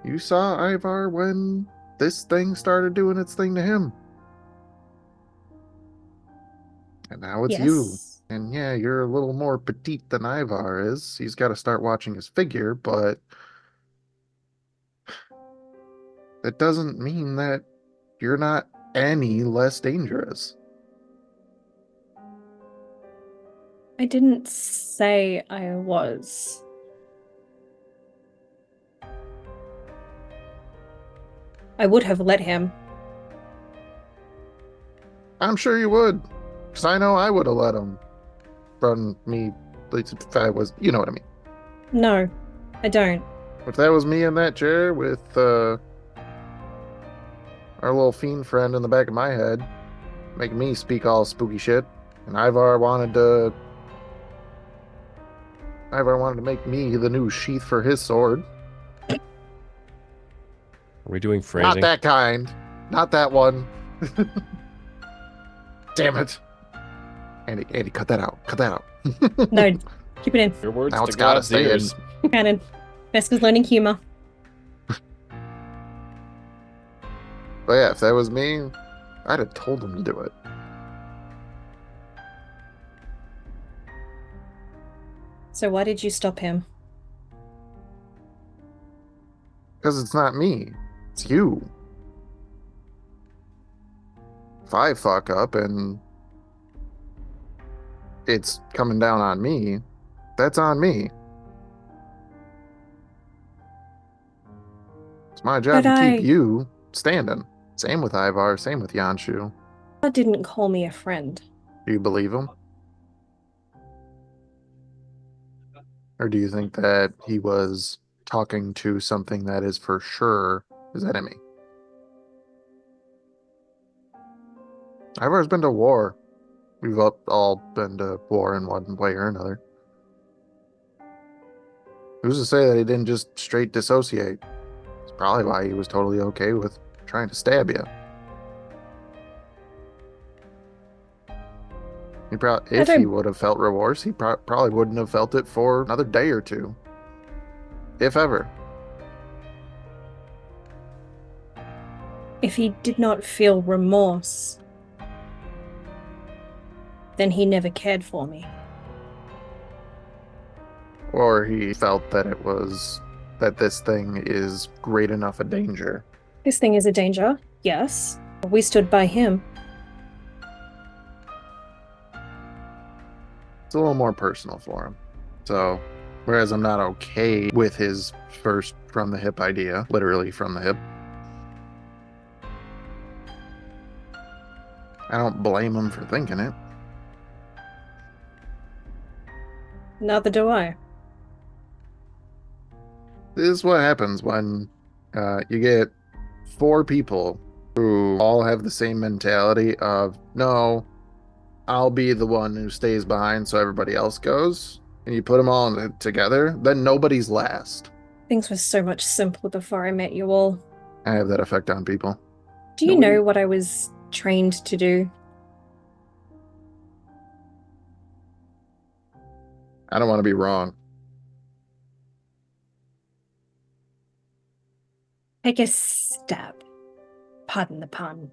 You saw Ivar when this thing started doing its thing to him. And now it's you. Yes. And yeah, you're a little more petite than Ivar is. He's got to start watching his figure, but that doesn't mean that you're not any less dangerous. I didn't say I was. I would have let him. I'm sure you would. Because I know I would have let him run me, at least if I was, you know what I mean. No, I don't. If that was me in that chair with our little fiend friend in the back of my head, making me speak all spooky shit, and Ivar wanted to make me the new sheath for his sword. Are we doing phrasing? Not that kind. Not that one. Damn it. Andy, cut that out. Cut that out. No, keep it in. Your words Now to it's gotta God's stay in. ears. Canon. Neska's learning humor. But yeah, if that was me, I'd have told him to do it. So why did you stop him? Because it's not me. It's you. If I fuck up and it's coming down on me, that's on me. It's my job But to I- keep you standing. Same with Ivar, same with Yonshu. God didn't call me a friend. Do you believe him? Or do you think that he was talking to something that is for sure his enemy? Ivar's been to war. We've all been to war in one way or another. Who's to say that he didn't just straight dissociate? It's probably why he was totally okay with trying to stab you. If he would have felt remorse, he probably wouldn't have felt it for another day or two. If ever. If he did not feel remorse, then he never cared for me. Or he felt that that this thing is great enough a danger. This thing is a danger, yes. We stood by him. It's a little more personal for him. So, whereas I'm not okay with his first from the hip idea, literally from the hip, I don't blame him for thinking it. Neither do I. This is what happens when you get 4 people who all have the same mentality of, no, I'll be the one who stays behind so everybody else goes, and you put them all together, then nobody's last. Things were so much simpler before I met you all. I have that effect on people. Do you know what I was trained to do? I don't want to be wrong. Take a stab. Pardon the pun.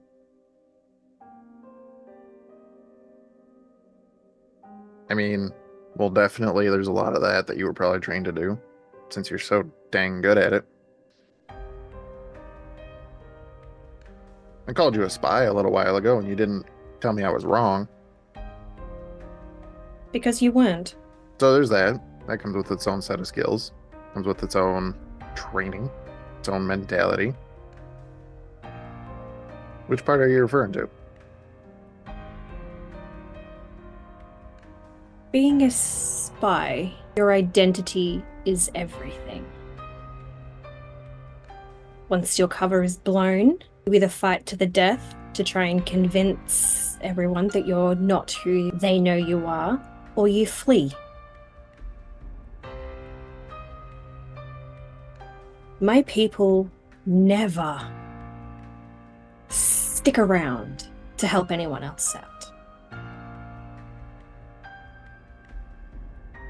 I mean, well, definitely there's a lot of that you were probably trained to do, since you're so dang good at it. I called you a spy a little while ago, and you didn't tell me I was wrong. Because you weren't. So there's that. That comes with its own set of skills. Comes with its own training, its own mentality. Which part are you referring to? Being a spy, your identity is everything. Once your cover is blown, you either fight to the death to try and convince everyone that you're not who they know you are, or you flee. My people never stick around to help anyone else out.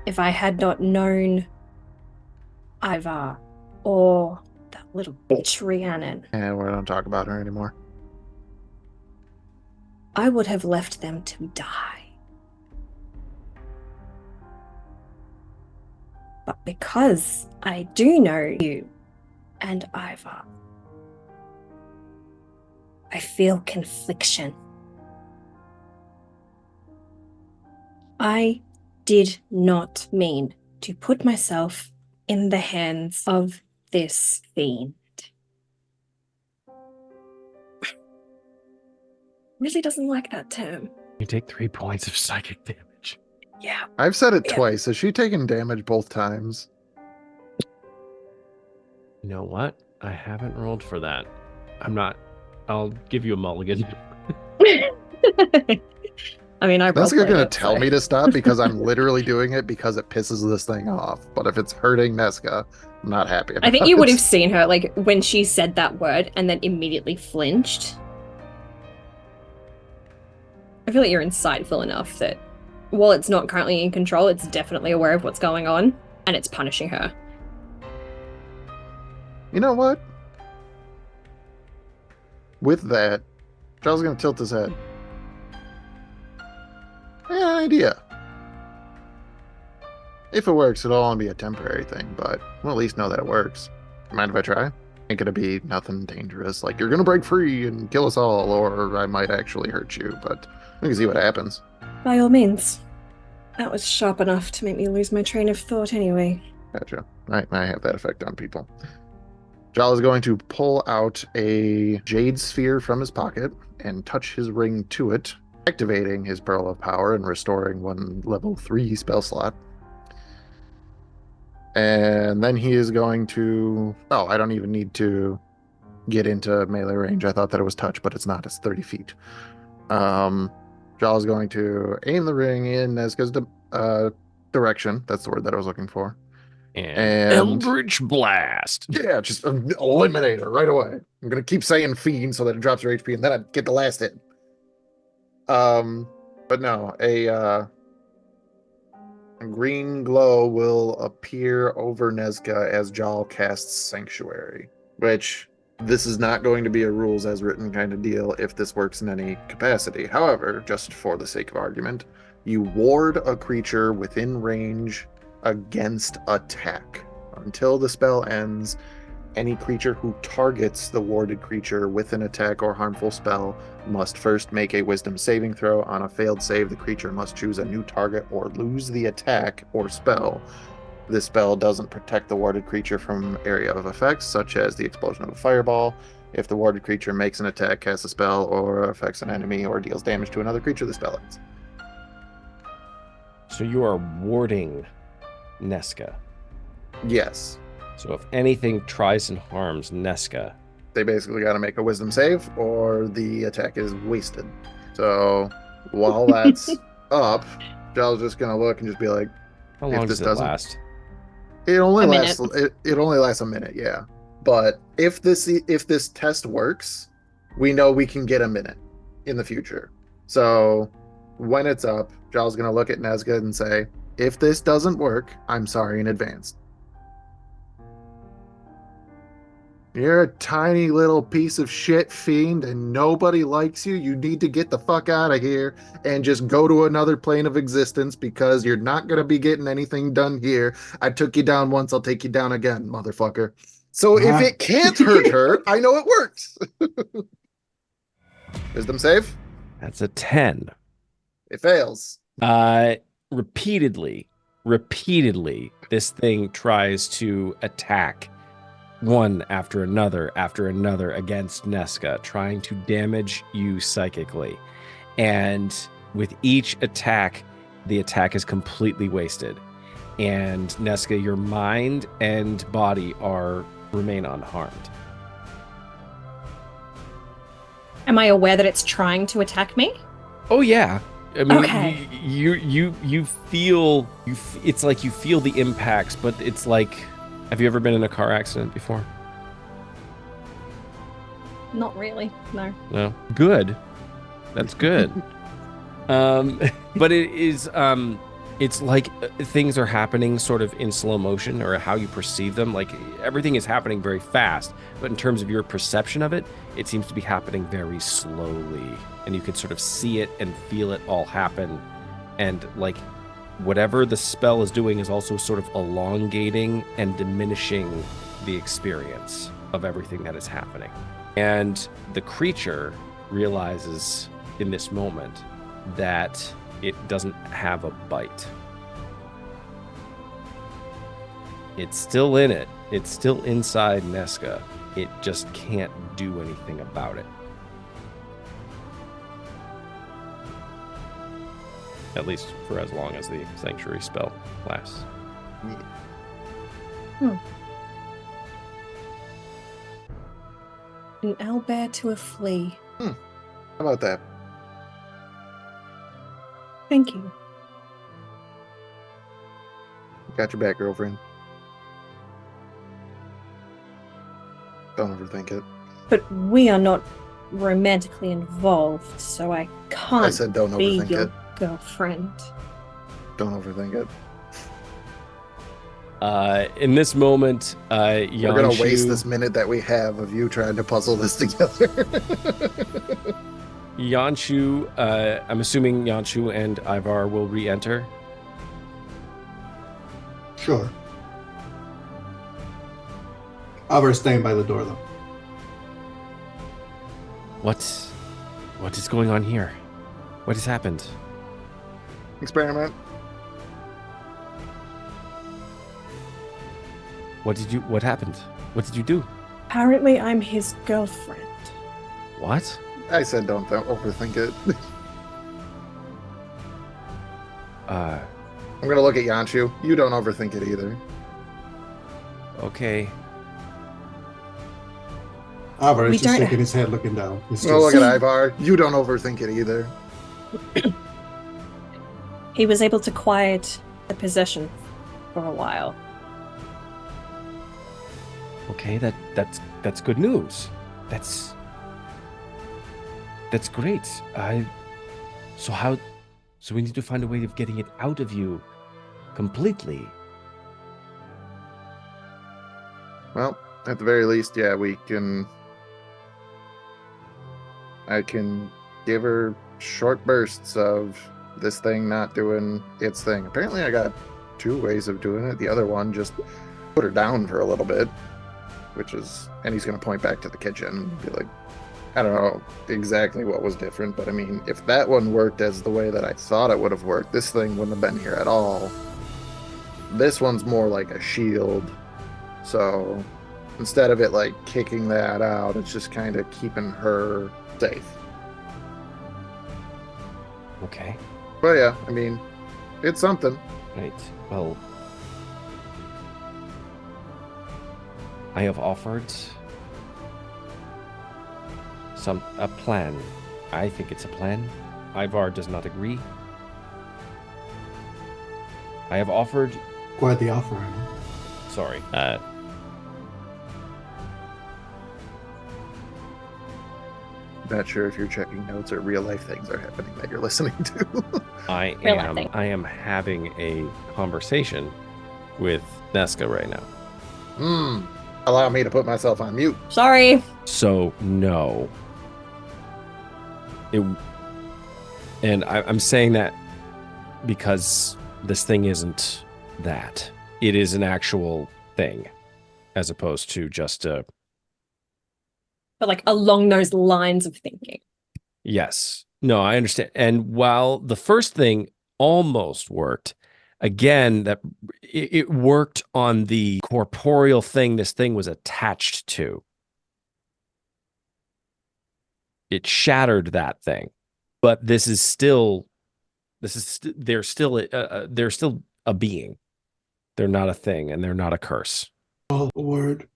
if I had not known Ivar or that little bitch Rhiannon, And we don't talk about her anymore. I would have left them to die. But because I do know you and Ivar, I feel confliction. I did not mean to put myself in the hands of this fiend. Really doesn't like that term. You take 3 points of psychic damage. Yeah. I've said it Yeah. twice. Has she taken damage both times? You know what? I haven't rolled for that. I'll give you a mulligan. I mean, I Neska roleplayed gonna it, tell so- me to stop because I'm literally doing it because it pisses this thing off. But if it's hurting Neska, I'm not happy about I think you would it. have seen her, like, when she said that word and then immediately flinched. I feel like you're insightful enough that while it's not currently in control, it's definitely aware of what's going on, and it's punishing her. You know what? With that, Charles gonna tilt his head. Yeah, idea. If it works, it'll only be a temporary thing, but we'll at least know that it works. Mind if I try? Ain't gonna be nothing dangerous, like you're gonna break free and kill us all, or I might actually hurt you, but we can see what happens. By all means. That was sharp enough to make me lose my train of thought anyway. Gotcha. I have that effect on people. Jal is going to pull out a jade sphere from his pocket and touch his ring to it, activating his Pearl of Power and restoring 1 level 3 spell slot. And then he is going to... Oh, I don't even need to get into melee range. I thought that it was touch, but it's not. It's 30 feet. Jal is going to aim the ring in Neska's direction. That's the word that I was looking for. And Eldritch Blast. Yeah, just eliminate her right away. I'm going to keep saying fiend so that it drops her HP, and then I get the last hit. But no, a green glow will appear over Neska as Jal casts Sanctuary, which this is not going to be a rules as written kind of deal if this works in any capacity. However, just for the sake of argument, you ward a creature within range against attack. Until the spell ends, any creature who targets the warded creature with an attack or harmful spell must first make a wisdom saving throw. On a failed save, the creature must choose a new target or lose the attack or spell. This spell doesn't protect the warded creature from area of effects, such as the explosion of a fireball. If the warded creature makes an attack, casts a spell, or affects an enemy, or deals damage to another creature, the spell ends. So you are warding Neska. Yes. So if anything tries and harms Neska, They basically got to make a wisdom save, or the attack is wasted. So while that's up, Jal's just going to look and just be like, how If long this does it doesn't- last? It only A lasts. minute. It only lasts a minute, yeah. But if this test works, we know we can get a minute in the future. So when it's up, Jal's gonna look at Neska and say, "If this doesn't work, I'm sorry in advance. You're a tiny little piece of shit fiend, and nobody likes you. You need to get the fuck out of here and just go to another plane of existence because you're not gonna be getting anything done here. I took you down once, I'll take you down again, motherfucker." So if it can't hurt her, I know it works. Wisdom save? That's a 10. It fails. Repeatedly, this thing tries to attack one after another against Neska, trying to damage you psychically. And with each attack, the attack is completely wasted. And Neska, your mind and body remain unharmed. Am I aware that it's trying to attack me? Oh yeah. I mean, Okay. you feel it's like you feel the impacts, but it's like, have you ever been in a car accident before? Not really, no. No. Good. That's good. But it is It's like things are happening sort of in slow motion, or how you perceive them. Like everything is happening very fast, but in terms of your perception of it, it seems to be happening very slowly. And you can sort of see it and feel it all happen. And like whatever the spell is doing is also sort of elongating and diminishing the experience of everything that is happening. And the creature realizes in this moment that it doesn't have a bite. It's still in it. It's still inside Neska. It just can't do anything about it. At least for as long as the sanctuary spell lasts. Hmm. An owlbear to a flea. How about that? Thank you. Got your back, girlfriend. Don't overthink it. But we are not romantically involved, so I can't I said don't be overthink your it. girlfriend. Don't overthink it. In this moment, Yonshu... We're gonna waste this minute that we have of you trying to puzzle this together. Yonshu, I'm assuming Yonshu and Ivar will re-enter. Sure. Ivar's staying by the door, though. What is going on here? What has happened? Experiment. What happened? What did you do? Apparently, I'm his girlfriend. What? I said don't overthink it. I'm gonna look at Yonshu. You don't overthink it either. Okay. Ivar We is just don't- shaking his head, looking down. It's Oh, look just, at Ivar. You don't overthink it either. He was able to quiet the possession for a while. Okay, that's good news. That's great. So we need to find a way of getting it out of you completely. Well, at the very least, yeah, I can give her short bursts of this thing not doing its thing. Apparently I got 2 ways of doing it. The other one just put her down for a little bit, and he's going to point back to the kitchen and be like, I don't know exactly what was different, but I mean, if that one worked as the way that I thought it would have worked, this thing wouldn't have been here at all. This one's more like a shield. So instead of it like kicking that out, it's just kind of keeping her safe. Okay. But yeah, I mean, it's something. Right. Well, I have offered a plan. I think it's a plan. Ivar does not agree. I have offered... quite the offer. I know. Sorry. Not sure if you're checking notes or real life things are happening that you're listening to. I Relaxing. am having a conversation with Neska right now. Allow me to put myself on mute. Sorry. So no. I'm saying that because this thing isn't that. It is an actual thing, as opposed to just a... But like along those lines of thinking. Yes. No, I understand. And while the first thing almost worked, again, that it worked on the corporeal thing this thing was attached to. It shattered that thing. But they're still a being. They're not a thing, and they're not a curse. Oh, word.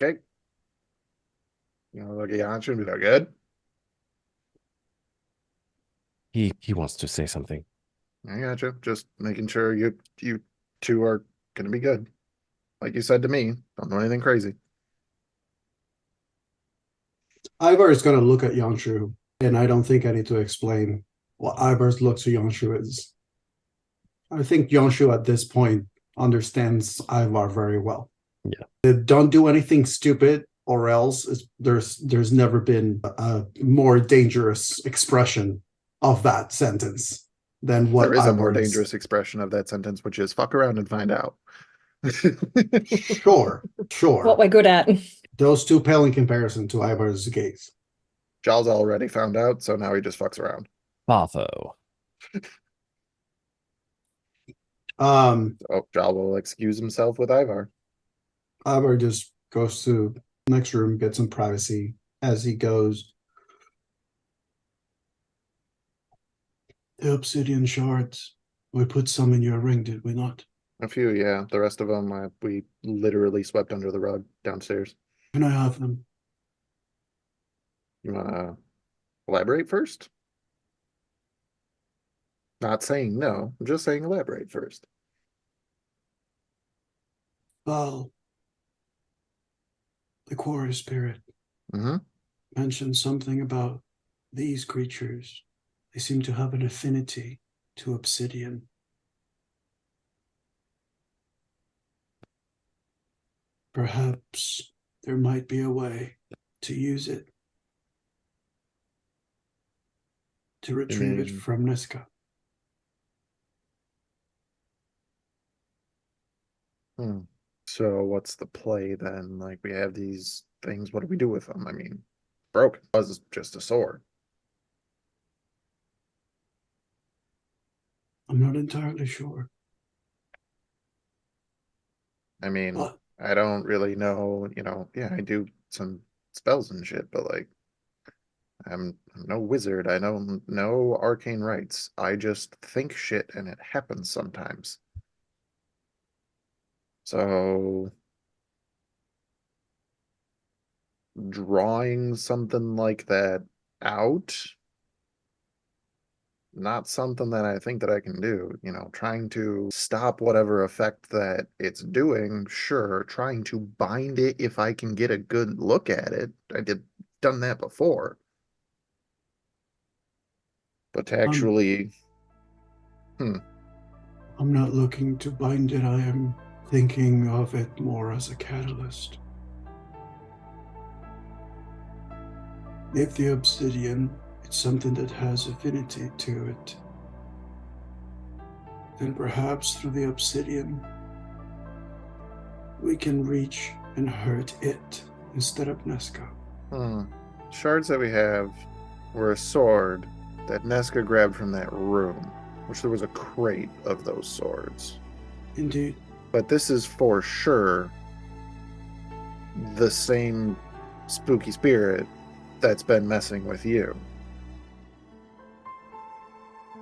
Okay. You know, look at Yonshu and be like, good. He wants to say something. I gotcha. Just making sure you 2 are gonna be good. Like you said to me, don't do anything crazy. Ivar is going to look at Yonshu, and I don't think I need to explain Well, Ivers looks to Yonshu as... I think Yonshu at this point understands Ivar very well. Yeah. Don't do anything stupid, or else there's never been a more dangerous expression of that sentence than what There is a more Ivar dangerous expression of that sentence, which is fuck around and find out. Sure. What we're good at. Those two pale in comparison to Ivar's gaze. Jal's already found out, so now he just fucks around. FAAFO. So Jal will excuse himself with Ivar. Ivar just goes to the next room, gets some privacy as he goes. The obsidian shards. We put some in your ring, did we not? A few, yeah. The rest of them, we literally swept under the rug downstairs. Can I have them? You want to elaborate first? Not saying no. I'm just saying elaborate first. Well, the quarry spirit mentioned something about these creatures. They seem to have an affinity to obsidian. Perhaps there might be a way to use it to retrieve it from Neska. So what's the play then? Like, we have these things. What do we do with them? I mean, broken. It was just a sword. I'm not entirely sure. I mean, I don't really know, yeah, I do some spells and shit, but like, I'm no wizard. I don't know arcane rites. I just think shit and it happens sometimes. So drawing something like that out, not something that I think that I can do. Trying to stop whatever effect that it's doing, sure. Trying to bind it if I can get a good look at it. Done that before. But to actually I'm not looking to bind it. I am thinking of it more as a catalyst. If the obsidian, it's something that has affinity to it, then perhaps through the obsidian, we can reach and hurt it instead of Neska. Shards that we have were a sword that Neska grabbed from that room, which there was a crate of those swords. Indeed. But this is for sure the same spooky spirit that's been messing with you.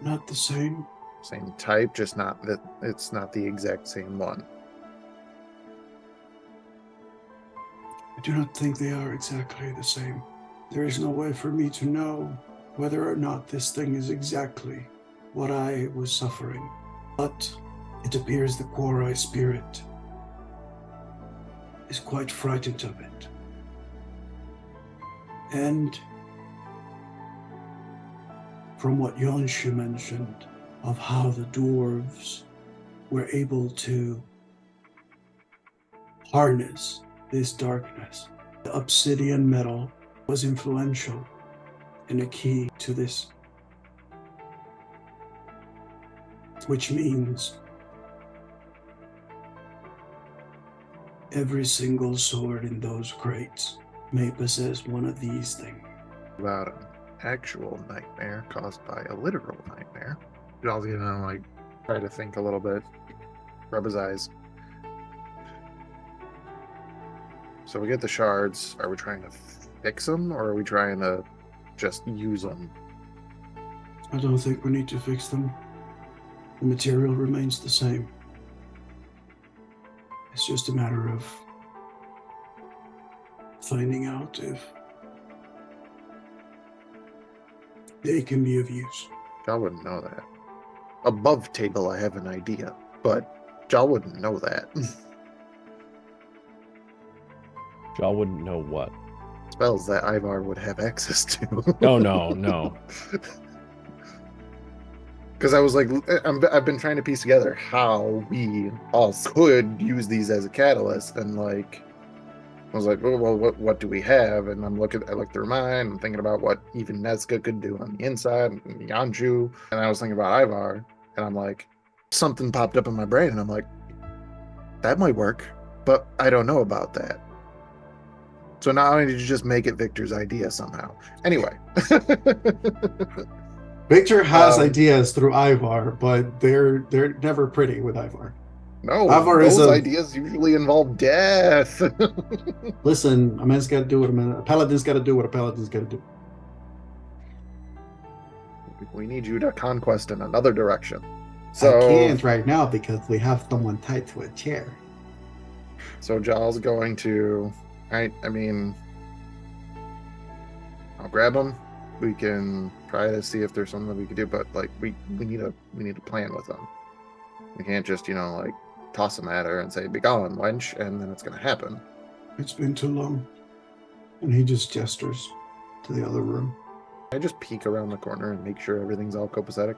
Not the same. Same type, just not that it's not the exact same one. I do not think they are exactly the same. There is no way for me to know whether or not this thing is exactly what I was suffering. But it appears the Quarai spirit is quite frightened of it. And from what Yonshu mentioned of how the dwarves were able to harness this darkness, the obsidian metal was influential and a key to this. Which means every single sword in those crates may possess one of these things. About an actual nightmare caused by a literal nightmare. Jal's gonna try to think a little bit, rub his eyes. So we get the shards. Are we trying to fix them, or are we trying to just use them? I don't think we need to fix them. The material remains the same. It's just a matter of finding out if they can be of use. Jal wouldn't know that. Above table, I have an idea, but Jal wouldn't know that. Y'all wouldn't know what. Spells that Ivar would have access to. Oh, no. Because I was like, I've been trying to piece together how we all could use these as a catalyst, and like, I was like, oh, well, what do we have? And I looked through mine. I'm thinking about what even Neska could do on the inside, and Yonshu, and I was thinking about Ivar, and I'm like, something popped up in my brain, and I'm like, that might work, but I don't know about that. So now I need to just make it Victor's idea somehow. Anyway. Victor has ideas through Ivar, but they're never pretty with Ivar. No, Ivar those is ideas usually involve death. Listen, a man's got to do what a paladin's got to do what a paladin's got to do. We need you to conquest in another direction. So I can't right now because we have someone tied to a chair. So Jal's going to, I mean, I'll grab him. We can try to see if there's something we could do, but like we need a plan with him. We can't just like toss him at her and say, "Be gone, wench," and then it's gonna happen. It's been too long, and he just gestures to the other room. I just peek around the corner and make sure everything's all copacetic.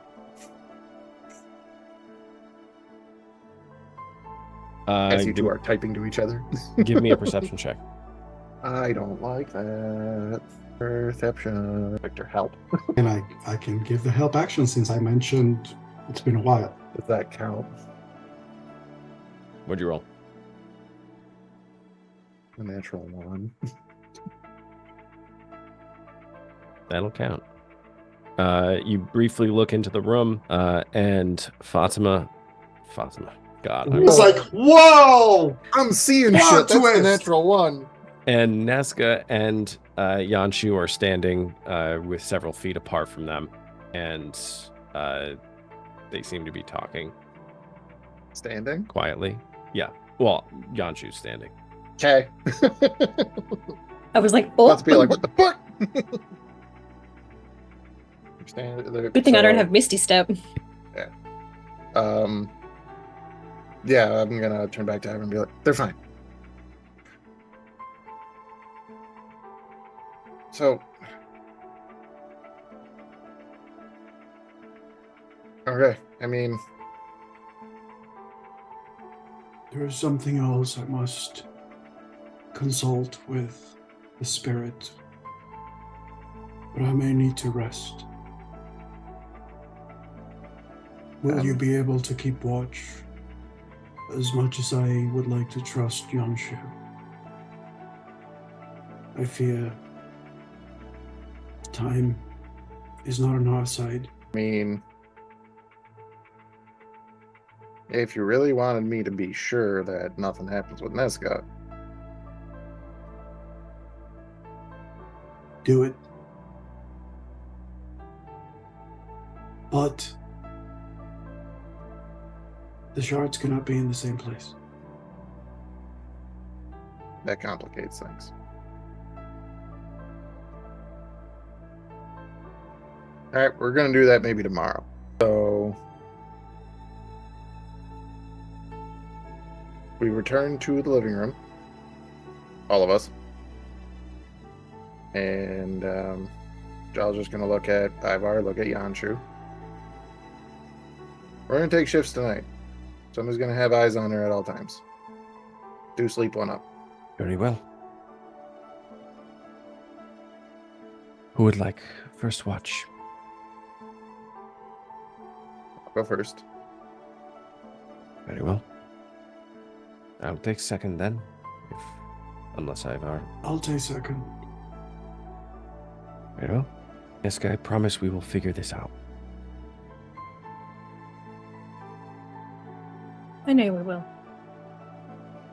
As you two are typing to each other. Give me a perception check. I don't like that. Perception. Victor, help. And I can give the help action since I mentioned it's been a while. Does that count? What'd you roll? A natural 1. That'll count. You briefly look into the room, and Fatima, God. I was like, whoa! I'm seeing Plot shit. That's the twist. natural 1. And Neska and Yonshu are standing with several feet apart from them, and they seem to be talking. Standing? Quietly. Yeah. Well, Yonshu's standing. Okay. I was like, oh. Let's be like, what the fuck? Good thing I don't have Misty Step. Yeah. Yeah, I'm gonna turn back to Ivar and be like, they're fine. So, okay, I mean, There is something else I must consult with the spirit, but I may need to rest. Will you be able to keep watch as much as I would like to trust Yonshu? I fear time is not on our side. I mean, if you really wanted me to be sure that nothing happens with Neska, Do it. But the shards cannot be in the same place. that complicates things. All right, we're gonna do that maybe tomorrow. So we return to the living room, all of us, and Jal's just gonna look at Ivar, look at Yonshu. We're gonna take shifts tonight. Somebody's gonna have eyes on her at all times. Do sleep one up. Very well. Who would like first watch? I'll go first. Very well. I'll take second then, unless Ivar. I'll take second. Very well. Neska, I promise we will figure this out. I know we will.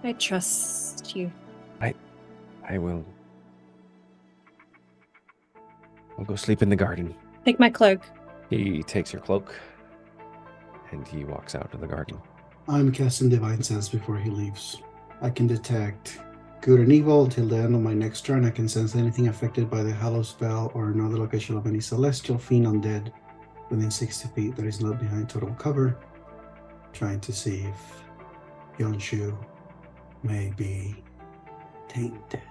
I trust you. I will. I'll go sleep in the garden. Take my cloak. He takes your cloak, and he walks out to the garden. I'm casting Divine Sense before he leaves. I can detect good and evil until the end of my next turn. I can sense anything affected by the Hallow spell or another location of any celestial fiend undead within 60 feet that is not behind total cover. Trying to see if Yonshu may be tainted.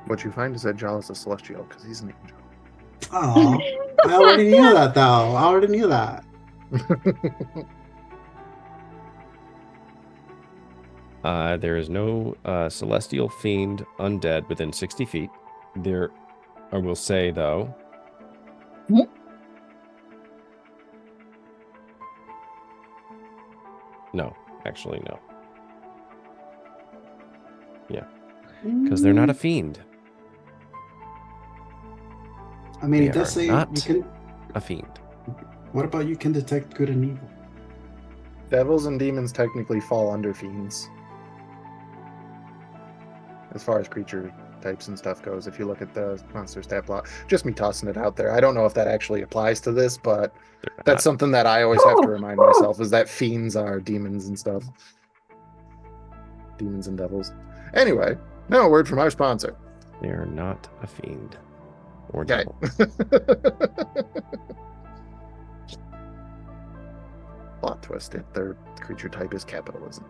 What you find is that Jal is a celestial because he's an angel. Oh, I already knew that, though. I already knew that. There is no celestial fiend undead within 60 feet. There, I will say, though. Hmm? No, actually, no. Yeah, because they're not a fiend. I mean, They it does are say you not can. a fiend. What about you can detect good and evil? Devils and demons technically fall under fiends. As far as creature types and stuff goes, if you look at the monster stat block. Just me tossing it out there. I don't know if that actually applies to this, but They're that's not. something that I always have to remind myself is that fiends are demons and stuff. Demons and devils. Anyway, now a word from our sponsor. They are not a fiend or Okay. devil. Plot twist if their creature type is capitalism.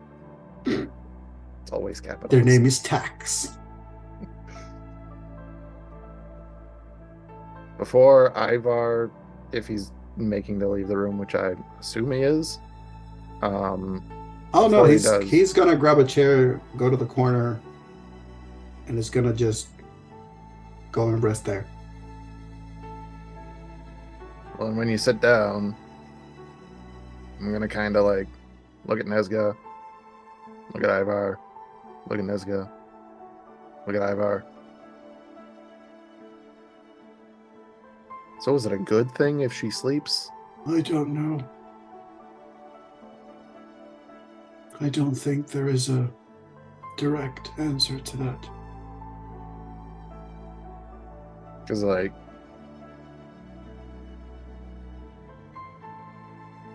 It's always capital. Their name is Tax. Before Ivar, if he's making to leave the room, which I assume he is. Oh no, before he he's does- gonna grab a chair, go to the corner, and is gonna just go and rest there. Well, and when you sit down, I'm gonna kind of like look at Neska, look at Ivar, look at Neska, look at Ivar. So is it a good thing if she sleeps? I don't know. I don't think there is a direct answer to that. Because, like,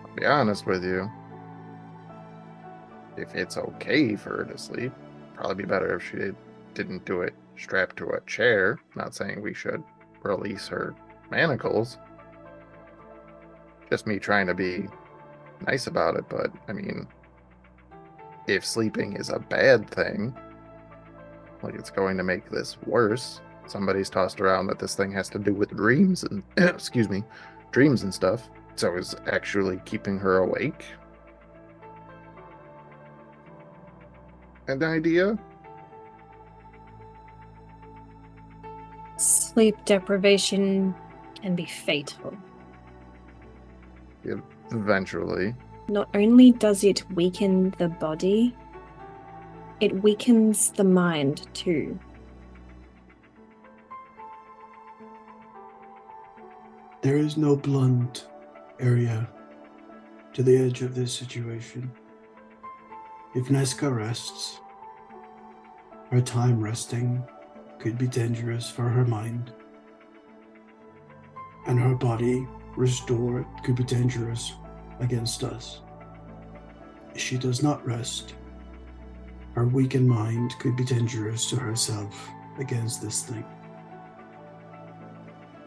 I'll be honest with you, if it's okay for her to sleep, probably be better if she didn't do it strapped to a chair. Not saying we should release her manacles. Just me trying to be nice about it, but I mean, if sleeping is a bad thing, like it's going to make this worse. Somebody's tossed around that this thing has to do with dreams and excuse me, dreams and stuff. So is actually keeping her awake an idea? Sleep deprivation can be fatal. Eventually. Not only does it weaken the body, it weakens the mind too. There is no blunt area to the edge of this situation. If Neska rests, her time resting could be dangerous for her mind, and her body restored could be dangerous against us. If she does not rest, her weakened mind could be dangerous to herself against this thing.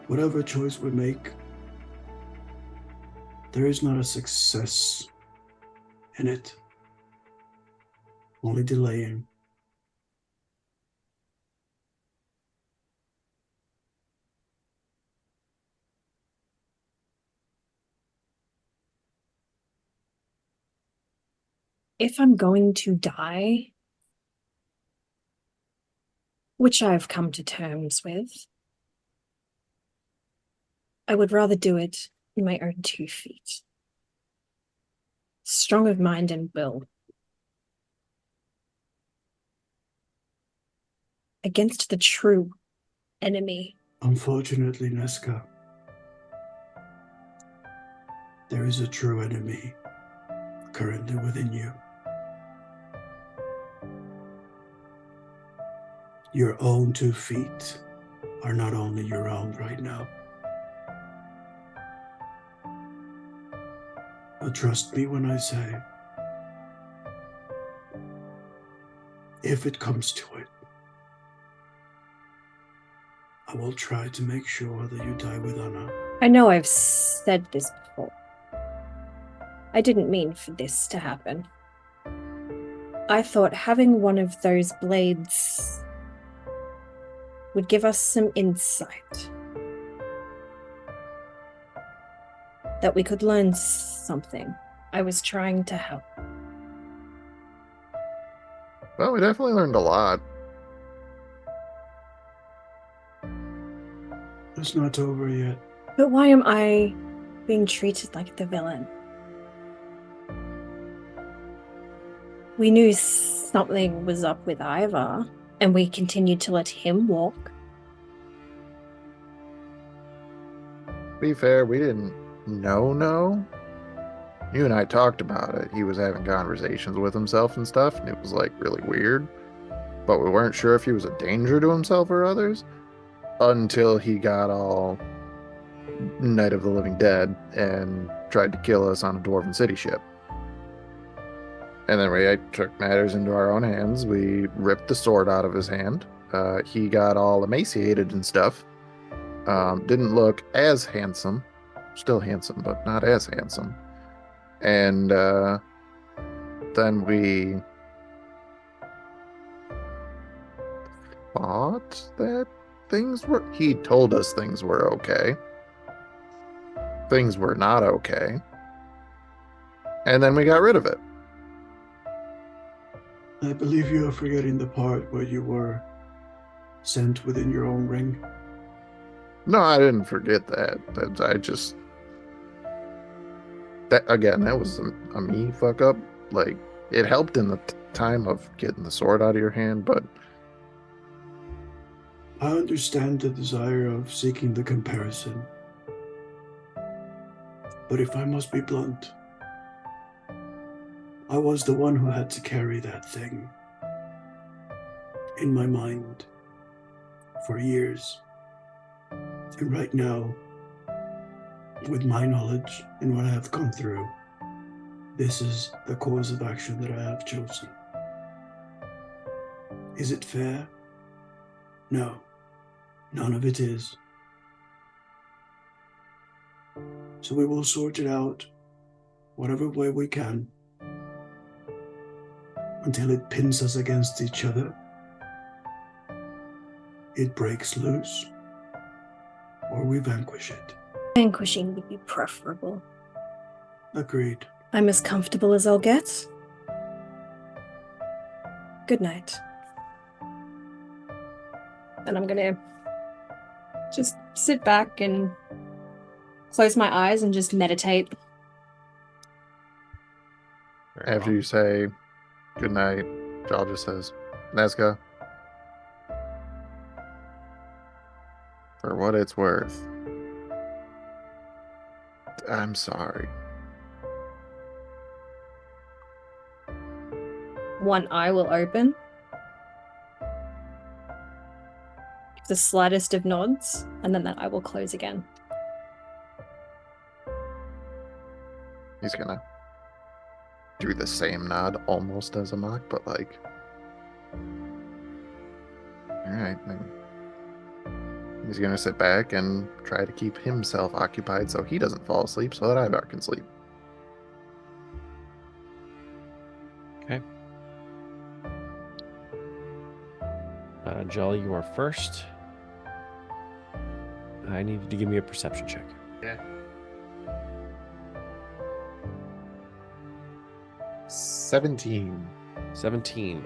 Whatever choice we make, there is not a success in it, only delaying. If I'm going to die, which I've come to terms with, I would rather do it in my own 2 feet. Strong of mind and will. Against the true enemy. Unfortunately, Neska, there is a true enemy currently within you. Your own 2 feet are not only your own right now. But trust me when I say, if it comes to it, I will try to make sure that you die with honor. I know I've said this before. I didn't mean for this to happen. I thought having one of those blades would give us some insight. that we could learn something. I was trying to help. Well, we definitely learned a lot. It's not over yet. But why am I being treated like the villain? We knew something was up with Ivar, and we continued to let him walk. To be fair, we didn't know. You and I talked about it. He was having conversations with himself and stuff, and it was like really weird. But we weren't sure if he was a danger to himself or others until he got all Night of the Living Dead and tried to kill us on a Dwarven City ship. And then we took matters into our own hands. We ripped the sword out of his hand. He got all emaciated and stuff. Didn't look as handsome. Still handsome, but not as handsome. And then we thought that he told us things were okay. Things were not okay. And then we got rid of it. I believe you are forgetting the part where you were sent within your own ring. No, I didn't forget that. That was a me fuck up. Like, it helped in the time of getting the sword out of your hand, but I understand the desire of seeking the comparison. But if I must be blunt, I was the one who had to carry that thing in my mind for years. And right now, with my knowledge and what I have gone through, this is the course of action that I have chosen. Is it fair? No, none of it is. So we will sort it out whatever way we can until it pins us against each other. It breaks loose, or we vanquish it. Vanquishing would be preferable. Agreed. I'm as comfortable as I'll get. Good night. And I'm gonna just sit back and close my eyes and just meditate. after you say good night, Jal just says, Neska, for what it's worth, I'm sorry. One eye will open. The slightest of nods, and then that eye will close again. He's gonna do the same nod almost as a mock, but like, alright, then he's gonna sit back and try to keep himself occupied so he doesn't fall asleep so that Ivar can sleep. Okay. Jolly, you are first. I need you to give me a perception check. Yeah. 17. 17.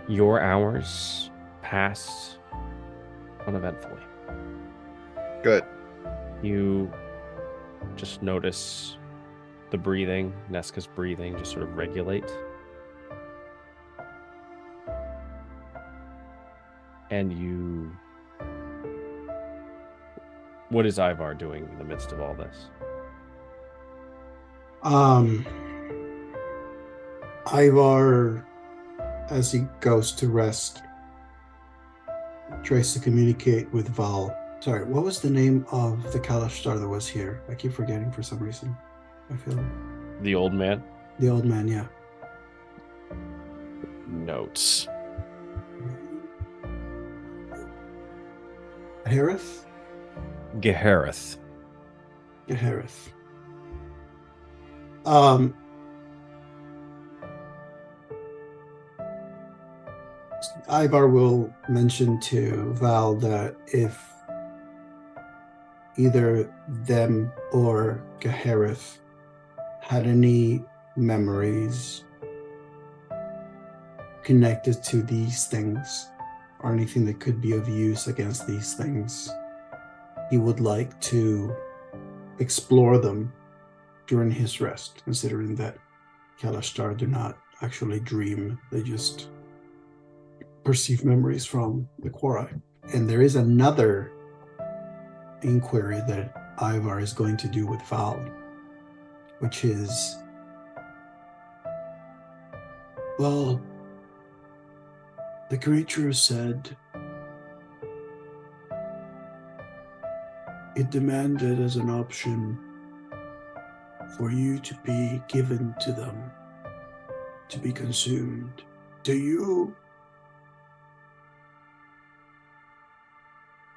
Your hours pass uneventfully. Good. You just notice the breathing, Neska's breathing, just sort of regulate. And you... What is Ivar doing in the midst of all this? Ivar, as he goes to rest, tries to communicate with Val. Sorry, what was the name of the Kalash star that was here? I keep forgetting for some reason. I feel The old man? the old man, yeah. Notes. Harith? Gehareth. Harith. Ivar will mention to Val that if either them or Gahareth had any memories connected to these things or anything that could be of use against these things, he would like to explore them during his rest, considering that Kalashtar do not actually dream, they just perceive memories from the Quori. And there is another inquiry that Ivar is going to do with Val, which is, well, the creature said it demanded as an option for you to be given to them, to be consumed. Do you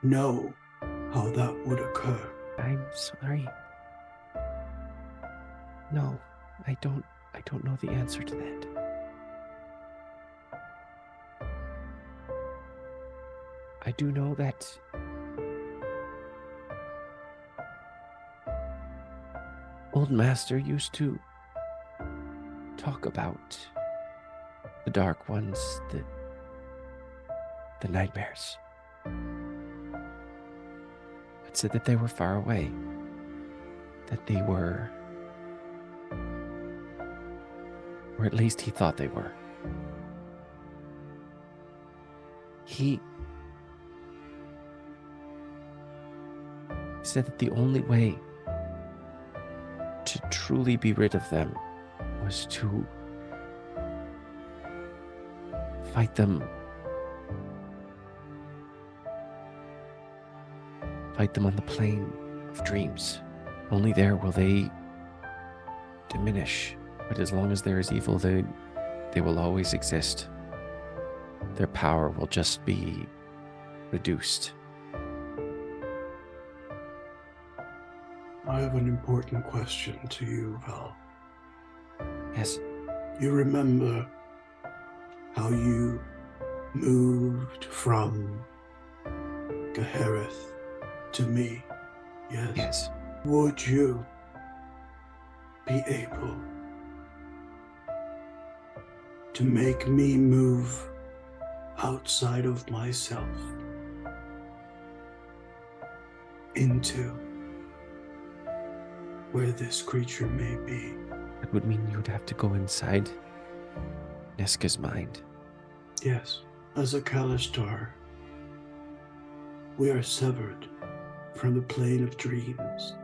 know how that would occur? I'm sorry. No, I don't know the answer to that. I do know that Old Master used to talk about the Dark Ones, the nightmares. It said that they were far away, that they were, or at least he thought they were. He said that the only way to truly be rid of them was to fight them on the plane of dreams. Only there will they diminish. But as long as there is evil, they will always exist. Their power will just be reduced. I have an important question to you, Val. Yes. You remember how you moved from Gahareth to me? Yes. Yes. Would you be able to make me move outside of myself into where this creature may be? That would mean you would have to go inside Neska's mind. Yes. As a Kalashtar, we are severed from the plane of dreams.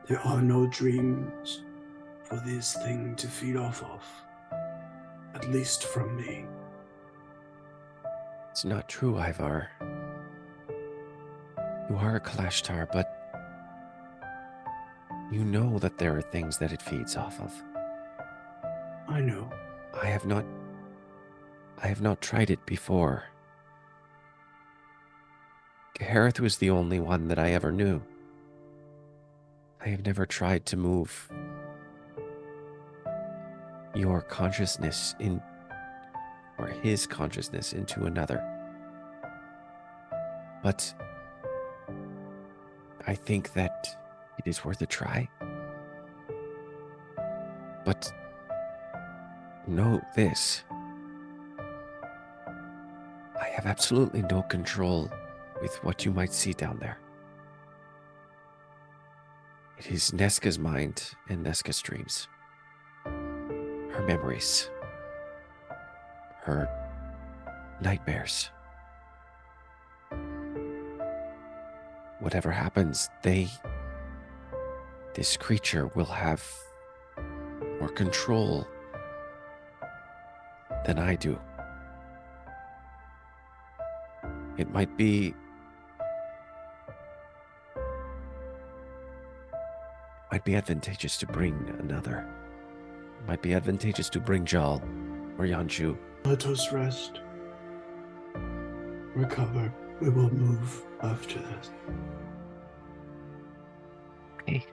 There are no dreams for this thing to feed off of, at least from me. It's not true, Ivar. You are a Kalashtar, but you know that there are things that it feeds off of. I know. I have not tried it before. Gahareth was the only one that I ever knew. I have never tried to move your consciousness or his consciousness into another. But I think that it is worth a try. But know this. I have absolutely no control with what you might see down there. It is Neska's mind and Neska's dreams. Her memories. Her nightmares. Whatever happens, this creature will have more control than I do. It might be advantageous to bring another. It might be advantageous to bring Jal or Yonshu. Let us rest. Recover. We will move after this. Okay.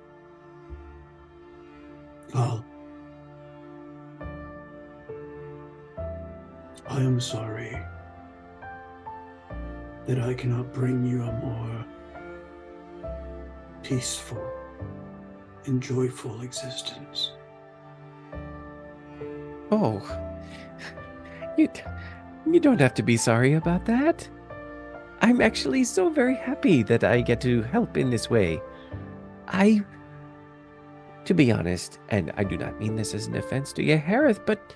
Val, I am sorry that I cannot bring you a more peaceful and joyful existence. Oh, you, you don't have to be sorry about that. I'm actually so very happy that I get to help in this way. To be honest, and I do not mean this as an offense to you, Harith, but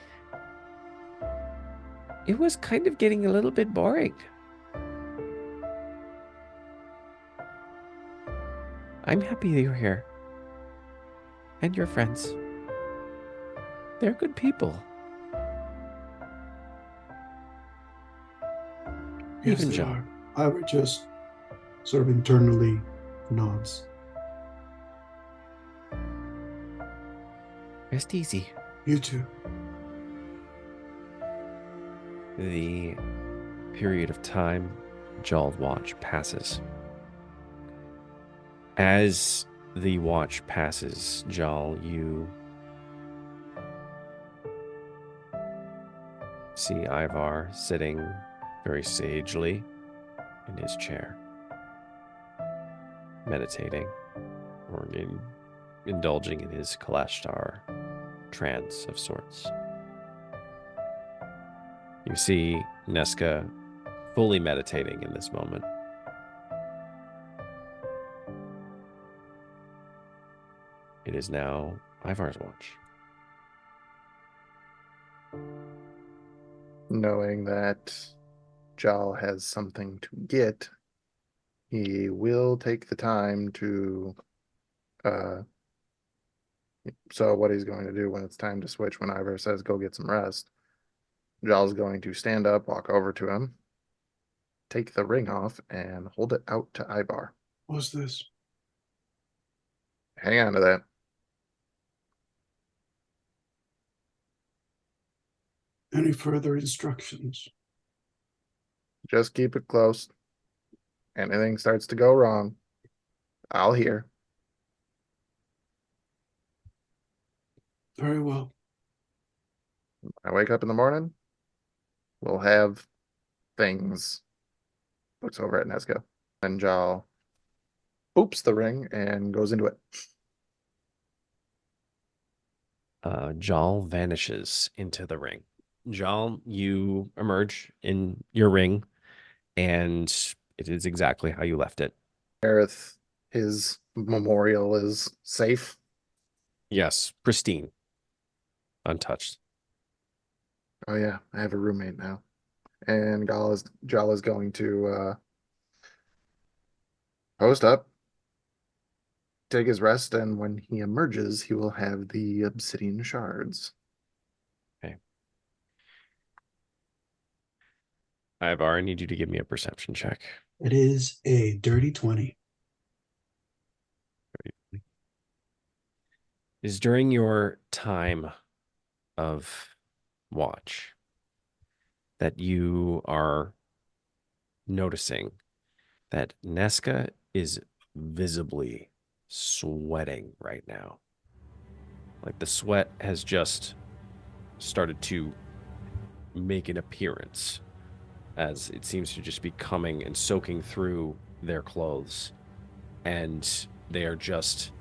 it was kind of getting a little bit boring. I'm happy that you're here. And your friends. They're good people. Yes, Even they John. are. Ivar just sort of internally nods. Rest easy. You too. The period of time Jal watch passes. As the watch passes, Jal, you see Ivar sitting very sagely in his chair, meditating or indulging in his Kalashtar trance of sorts. You see Neska fully meditating in this moment. It is now Ivar's watch. Knowing that Jal has something to get, he will take the time to so what he's going to do when it's time to switch, when Ivar says go get some rest, Jal's going to stand up, walk over to him, take the ring off, and hold it out to Ivar. What's this? Hang on to that. Any further instructions? Just keep it close. Anything starts to go wrong, I'll hear. Very well. I wake up in the morning, we'll have things. Looks over at Neska. And Jal oops the ring and goes into it. Jal vanishes into the ring. Jal, you emerge in your ring, and it is exactly how you left it. Aerith, his memorial is safe. Yes, pristine, untouched. Oh yeah, I have a roommate now. And Jal is going to post up, take his rest, and when he emerges, he will have the obsidian shards. Okay. Ivar, I need you to give me a perception check. It is a dirty 20. Is during your time of watch that you are noticing that Neska is visibly sweating right now. Like the sweat has just started to make an appearance, as it seems to just be coming and soaking through their clothes, and they are just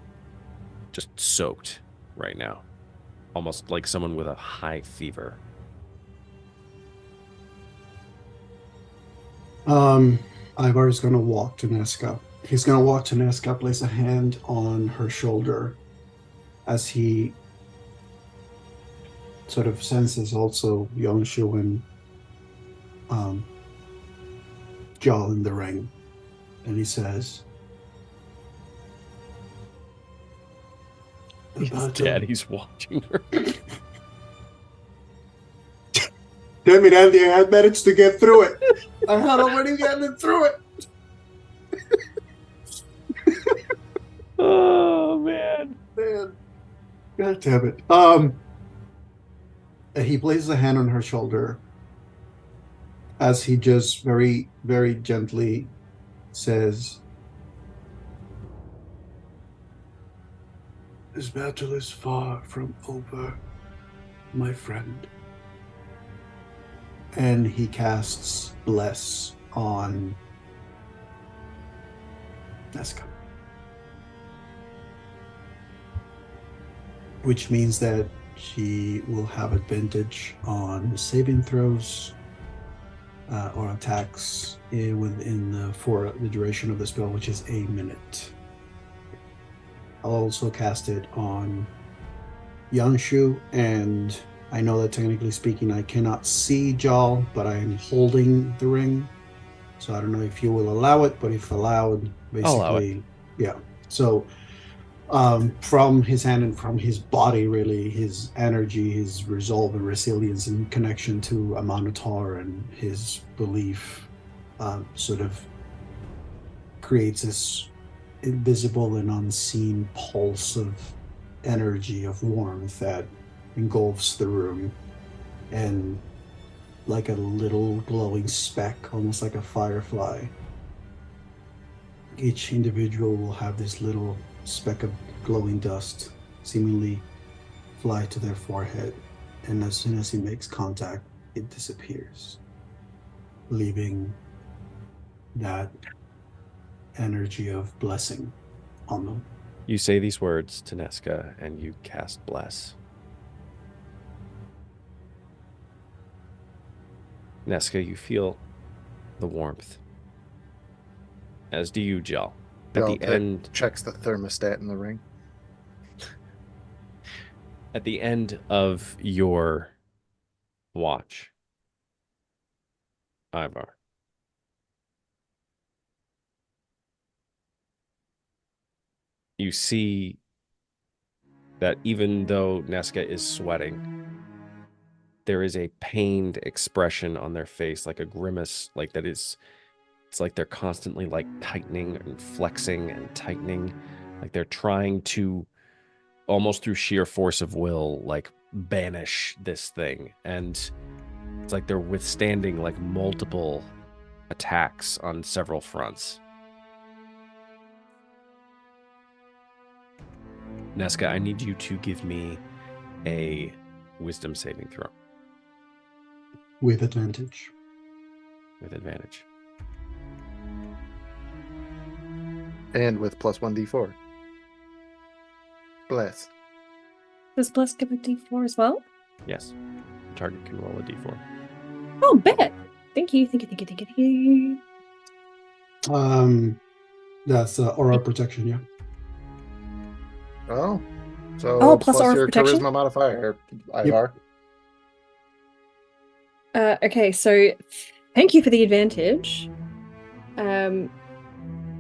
soaked right now, almost like someone with a high fever. Ivar is going to walk to Neska. He's going to walk to Neska, place a hand on her shoulder as he sort of senses also Yonshu and Jal in the ring. And he says, His daddy's watching her. Damn it, Andy, I had managed to get through it. I had already gotten through it. Oh, man. God damn it. He places a hand on her shoulder as he just very, very gently says, "This battle is far from over, my friend." And he casts Bless on Neska. which means that she will have advantage on saving throws or attacks for the duration of the spell, which is a minute. I'll also cast it on Yonshu, and I know that technically speaking I cannot see Jal, but I am holding the ring. So I don't know if you will allow it, but if allowed, I'll allow it. basically, yeah. So from his hand and from his body, really, his energy, his resolve and resilience and connection to a Minotaur and his belief sort of creates this invisible and unseen pulse of energy, of warmth that engulfs the room, and like a little glowing speck, almost like a firefly, each individual will have this little speck of glowing dust seemingly fly to their forehead, and as soon as he makes contact, it disappears, leaving that energy of blessing on them. You say these words to Neska, and you cast Bless. Neska, you feel the warmth. As do you, Jal. At the end, checks the thermostat in the ring. At the end of your watch, Ivar, you see that even though Neska is sweating, there is a pained expression on their face, like a grimace, like that is, it's like they're constantly like tightening and flexing and tightening, like they're trying to, almost through sheer force of will, like banish this thing. And it's like they're withstanding like multiple attacks on several fronts. Neska, I need you to give me a wisdom saving throw. With advantage. With advantage. And with plus 1d4. Bless. Does Bless give a d4 as well? Yes. The target can roll a d4. Oh, bet. Thank you. Thank you. That's aura protection, yeah. Oh. So plus plus aura your protection? charisma modifier, Ivar. Okay, so thank you for the advantage.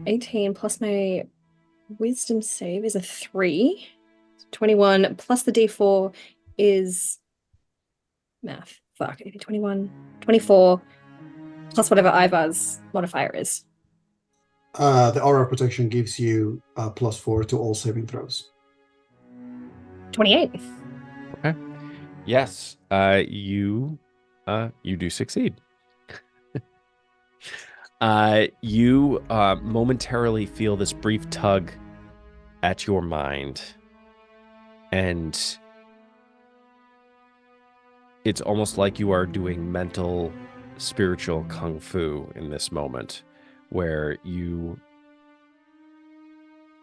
18 plus my wisdom save is a 3. 21 plus the d4 is math. Fuck. 21. 24 plus whatever Ivar's modifier is. The aura protection gives you +4 to all saving throws. 28. Okay. Yes. You do succeed. You momentarily feel this brief tug at your mind, and it's almost like you are doing mental, spiritual kung fu in this moment, where you,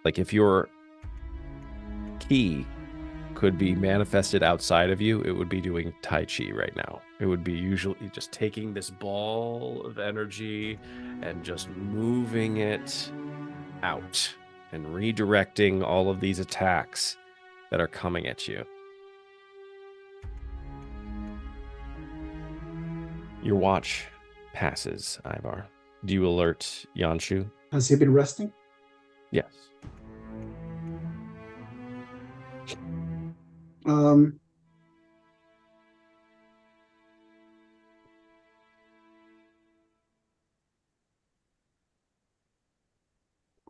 like, if your key could be manifested outside of you, it would be doing Tai Chi right now. It would be usually just taking this ball of energy and just moving it out and redirecting all of these attacks that are coming at you. Your watch passes, Ivar. Do you alert Yonshu? Has he been resting? Yes.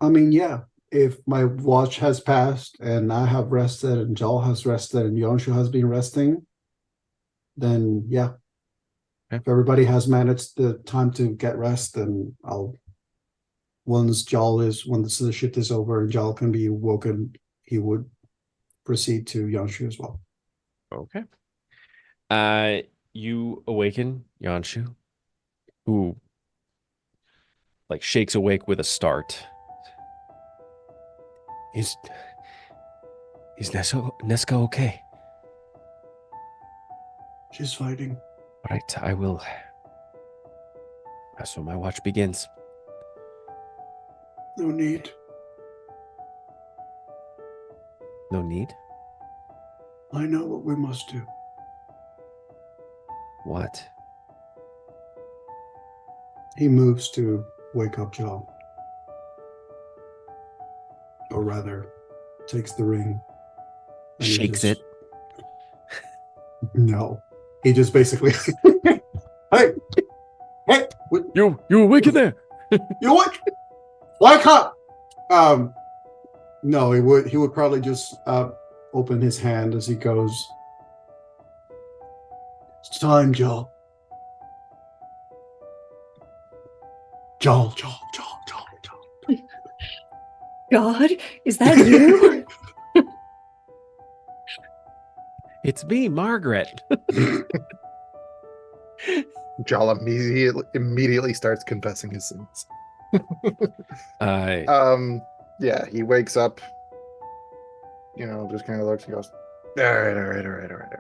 I mean, yeah. If my watch has passed and I have rested and Jal has rested and Yonshu has been resting, then yeah. Okay. If everybody has managed the time to get rest, then once the shift is over and Jal can be woken, he would proceed to Yonshu as well. Okay. You awaken Yonshu, who like shakes awake with a start. Is Is Neska okay? She's fighting. All right, I will. That's when my watch begins. No need. No need? I know what we must do. What? He moves to wake up Joel. Or rather, takes the ring. and he Shakes just- it. No. He just basically Hey! Hey! What? You awake in there? You what? Wake up! No, he would probably just open his hand as he goes. It's time, Joel. Joel. God, is that you? It's me, Margaret. Jal immediately starts confessing his sins. Yeah, he wakes up, just kind of looks and goes, all right.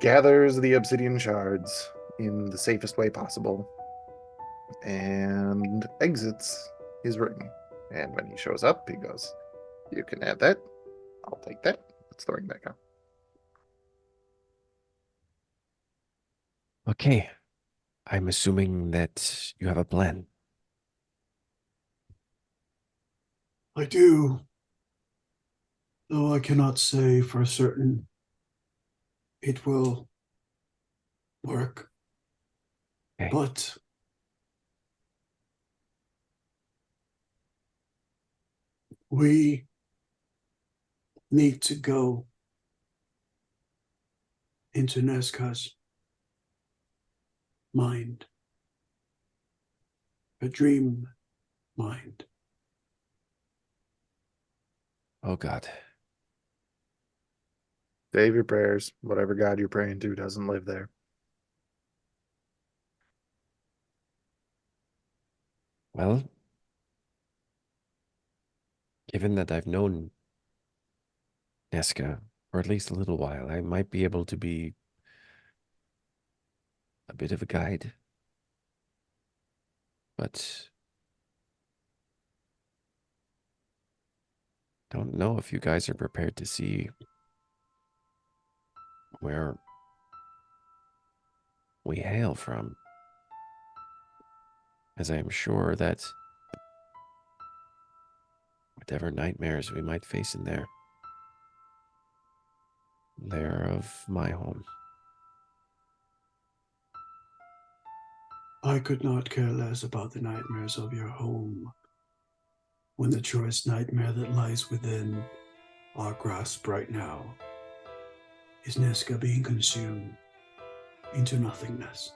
Gathers the obsidian shards in the safest way possible and exits his ring. And when he shows up, he goes, you can have that. I'll take that. Let's the ring back on. Okay. I'm assuming that you have a plan. I do. Though I cannot say for certain it will work. Okay. But we need to go into Neska's mind. A dream mind. Oh, God. Save your prayers. Whatever God you're praying to doesn't live there. Well, given that I've known Neska for at least a little while, I might be able to be a bit of a guide. But don't know if you guys are prepared to see where we hail from, as I am sure that whatever nightmares we might face in there, they're of my home. I could not care less about the nightmares of your home, when the truest nightmare that lies within our grasp right now is Neska being consumed into nothingness.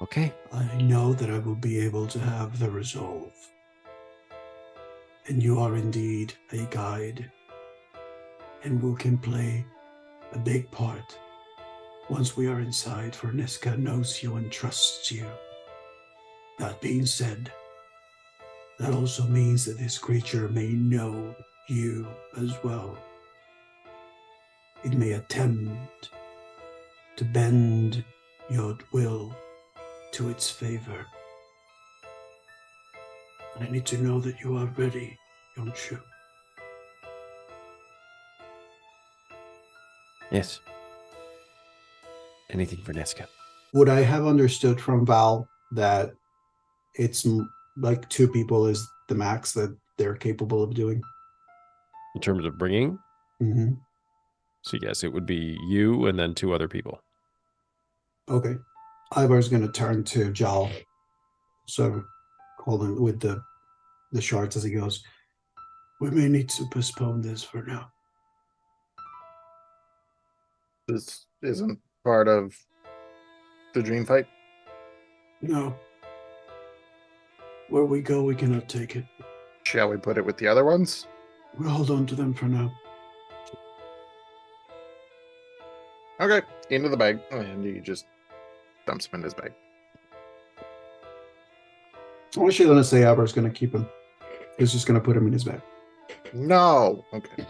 Okay. I know that I will be able to have the resolve. And you are indeed a guide, and we can play a big part once we are inside, for Neska knows you and trusts you. That being said, that also means that this creature may know you as well. It may attempt to bend your will to its favor. And I need to know that you are ready, Yonshu. Yes. Anything for Neska. Would I have understood from Val that it's like 2 people is the max that they're capable of doing? In terms of bringing? Mm-hmm. So yes, it would be you and then 2 other people. Okay. Ivar's going to turn to Jal. So holding with the shards as he goes, we may need to postpone this for now. This isn't part of the dream fight. No. Where we go, we cannot take it. Shall we put it with the other ones? We'll hold on to them for now. Okay, into the bag. And he just dumps him in his bag. I'm actually going to say Ivar's going to keep him. He's just going to put him in his bag. No. Okay.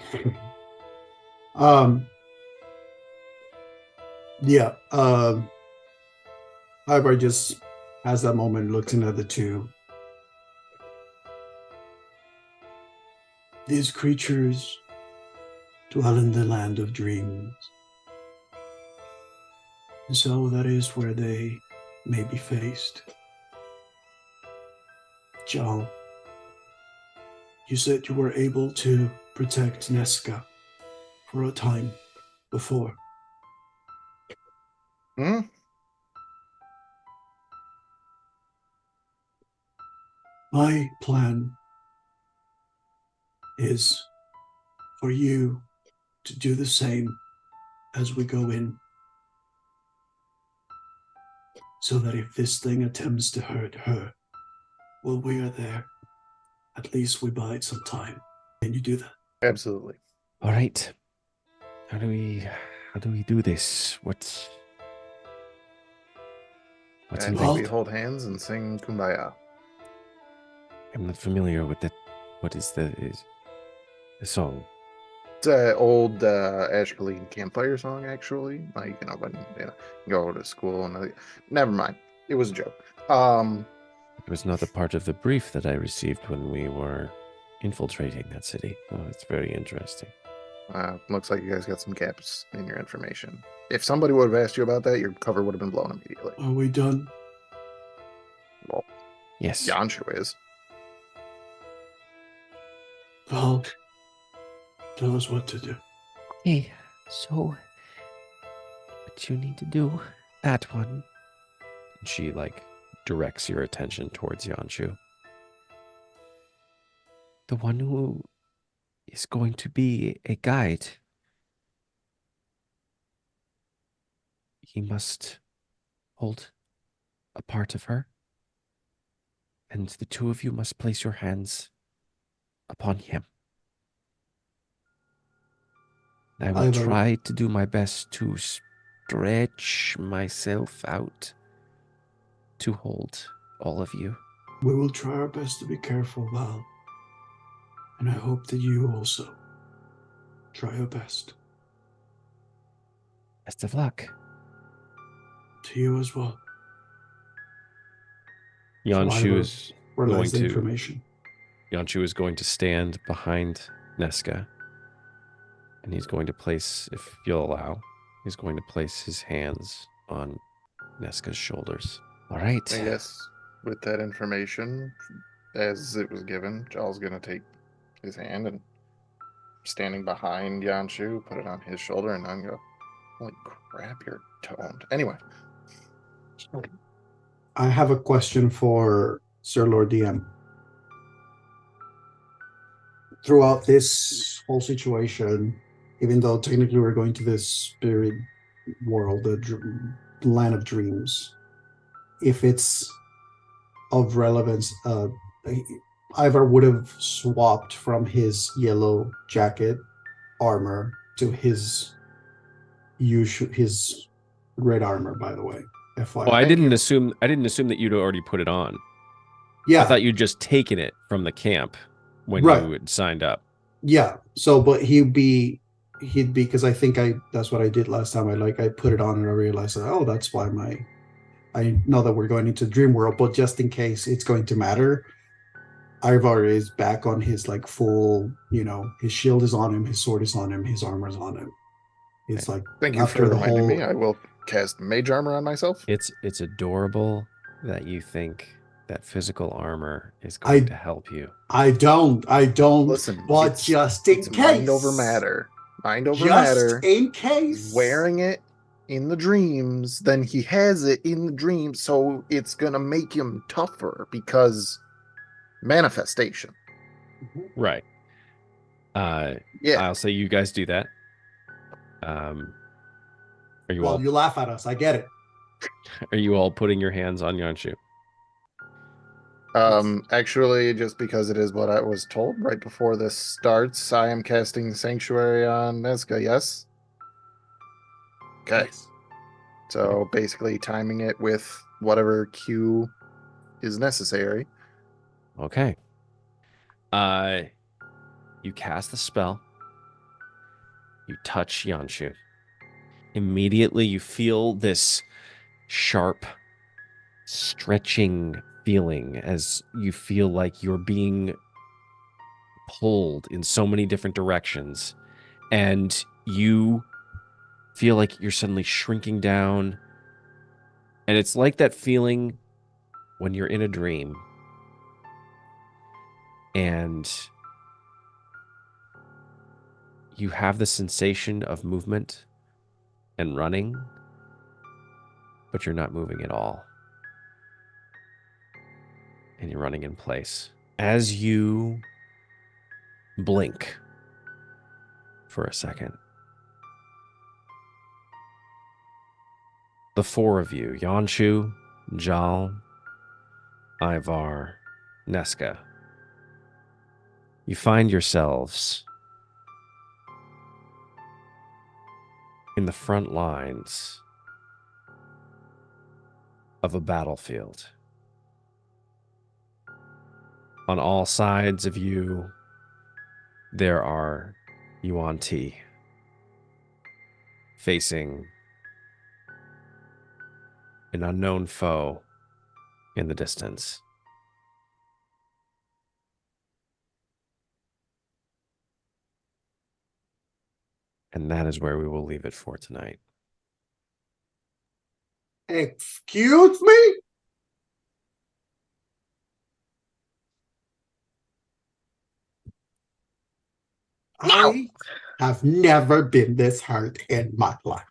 Yeah. Ivar just has that moment looking at the two. These creatures dwell in the land of dreams. And so that is where they may be faced. John, you said you were able to protect Neska for a time before. Hmm? My plan is for you to do the same as we go in. So that if this thing attempts to hurt her, while we are there, at least we bide some time. Can you do that? Absolutely. All right. How do we do this? What's I think involved? we hold hands and sing Kumbaya. I'm not familiar with that. What is the song? It's an old Ashcaleen campfire song, actually. Like, when you go to school and never mind. It was a joke. It was not a part of the brief that I received when we were infiltrating that city. Oh, it's very interesting. Looks like you guys got some gaps in your information. If somebody would have asked you about that, your cover would have been blown immediately. Are we done? Well, Yes. Yonshu is. Well, tell us what to do. Hey, so what you need to do? That one. She directs your attention towards Yonshu. The one who is going to be a guide. He must hold a part of her, and the two of you must place your hands upon him. I will try to do my best to stretch myself out to hold all of you. We will try our best to be careful, Val. And I hope that you also try your best. Best of luck. To you as well. Yonshu is going to information. Yonshu is going to stand behind Neska, and he's going to place, if you'll allow, he's going to place his hands on Neska's shoulders. All right. I guess with that information, as it was given, Jarl's going to take his hand and standing behind Yonshu, put it on his shoulder, and then go, holy crap, you're toned. Anyway. I have a question for Sir Lord DM. Throughout this whole situation, even though technically we're going to this spirit world, the land of dreams, if it's of relevance, Ivar would have swapped from his yellow jacket armor to his red armor, by the way. FYI. Well, I didn't assume that you'd already put it on. Yeah. I thought you'd just taken it from the camp when you had signed up. Yeah. So, but he'd be because I think that's what I did last time. I put it on and I realized that, oh, that's why I know that we're going into dream world, but just in case it's going to matter, Ivar is back on his full, his shield is on him, his sword is on him, his armor is on him. It's like, thank you for reminding me. I will cast mage armor on myself. It's adorable that you think that physical armor is going to help you. I don't Listen, but just in case. Mind over matter. Just in case. Wearing it in the dreams, then he has it in the dreams, so it's gonna make him tougher because manifestation. Right. Yeah. I'll say you guys do that. Are you all? You laugh at us. I get it. Are you all putting your hands on Yonshu? Actually, just because it is what I was told right before this starts, I am casting Sanctuary on Neska, yes? Okay. Nice. So basically timing it with whatever Q is necessary. Okay. You cast the spell. You touch Yonshu. Immediately, you feel this sharp, stretching feeling as you feel like you're being pulled in so many different directions. And you feel like you're suddenly shrinking down. And it's like that feeling when you're in a dream and you have the sensation of movement and running, but you're not moving at all. And you're running in place. As you blink for a second, the four of you, Yonshu, Jal, Ivar, Neska, you find yourselves in the front lines of a battlefield. On all sides of you, there are Yuan Ti facing an unknown foe in the distance. And that is where we will leave it for tonight. Excuse me? No. I have never been this hurt in my life.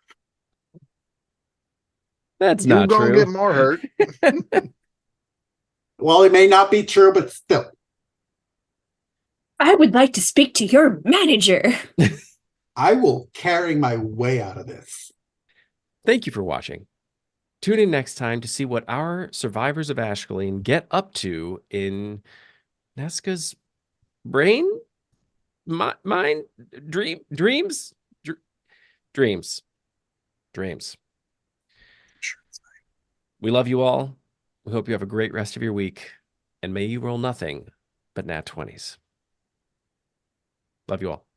That's You're not gonna true. get more hurt. Well, it may not be true, but still. I would like to speak to your manager. I will carry my way out of this. Thank you for watching. Tune in next time to see what our survivors of Ashcaleen get up to in Neska's brain, mind, dreams. We love you all. We hope you have a great rest of your week, and may you roll nothing but nat 20s. Love you all.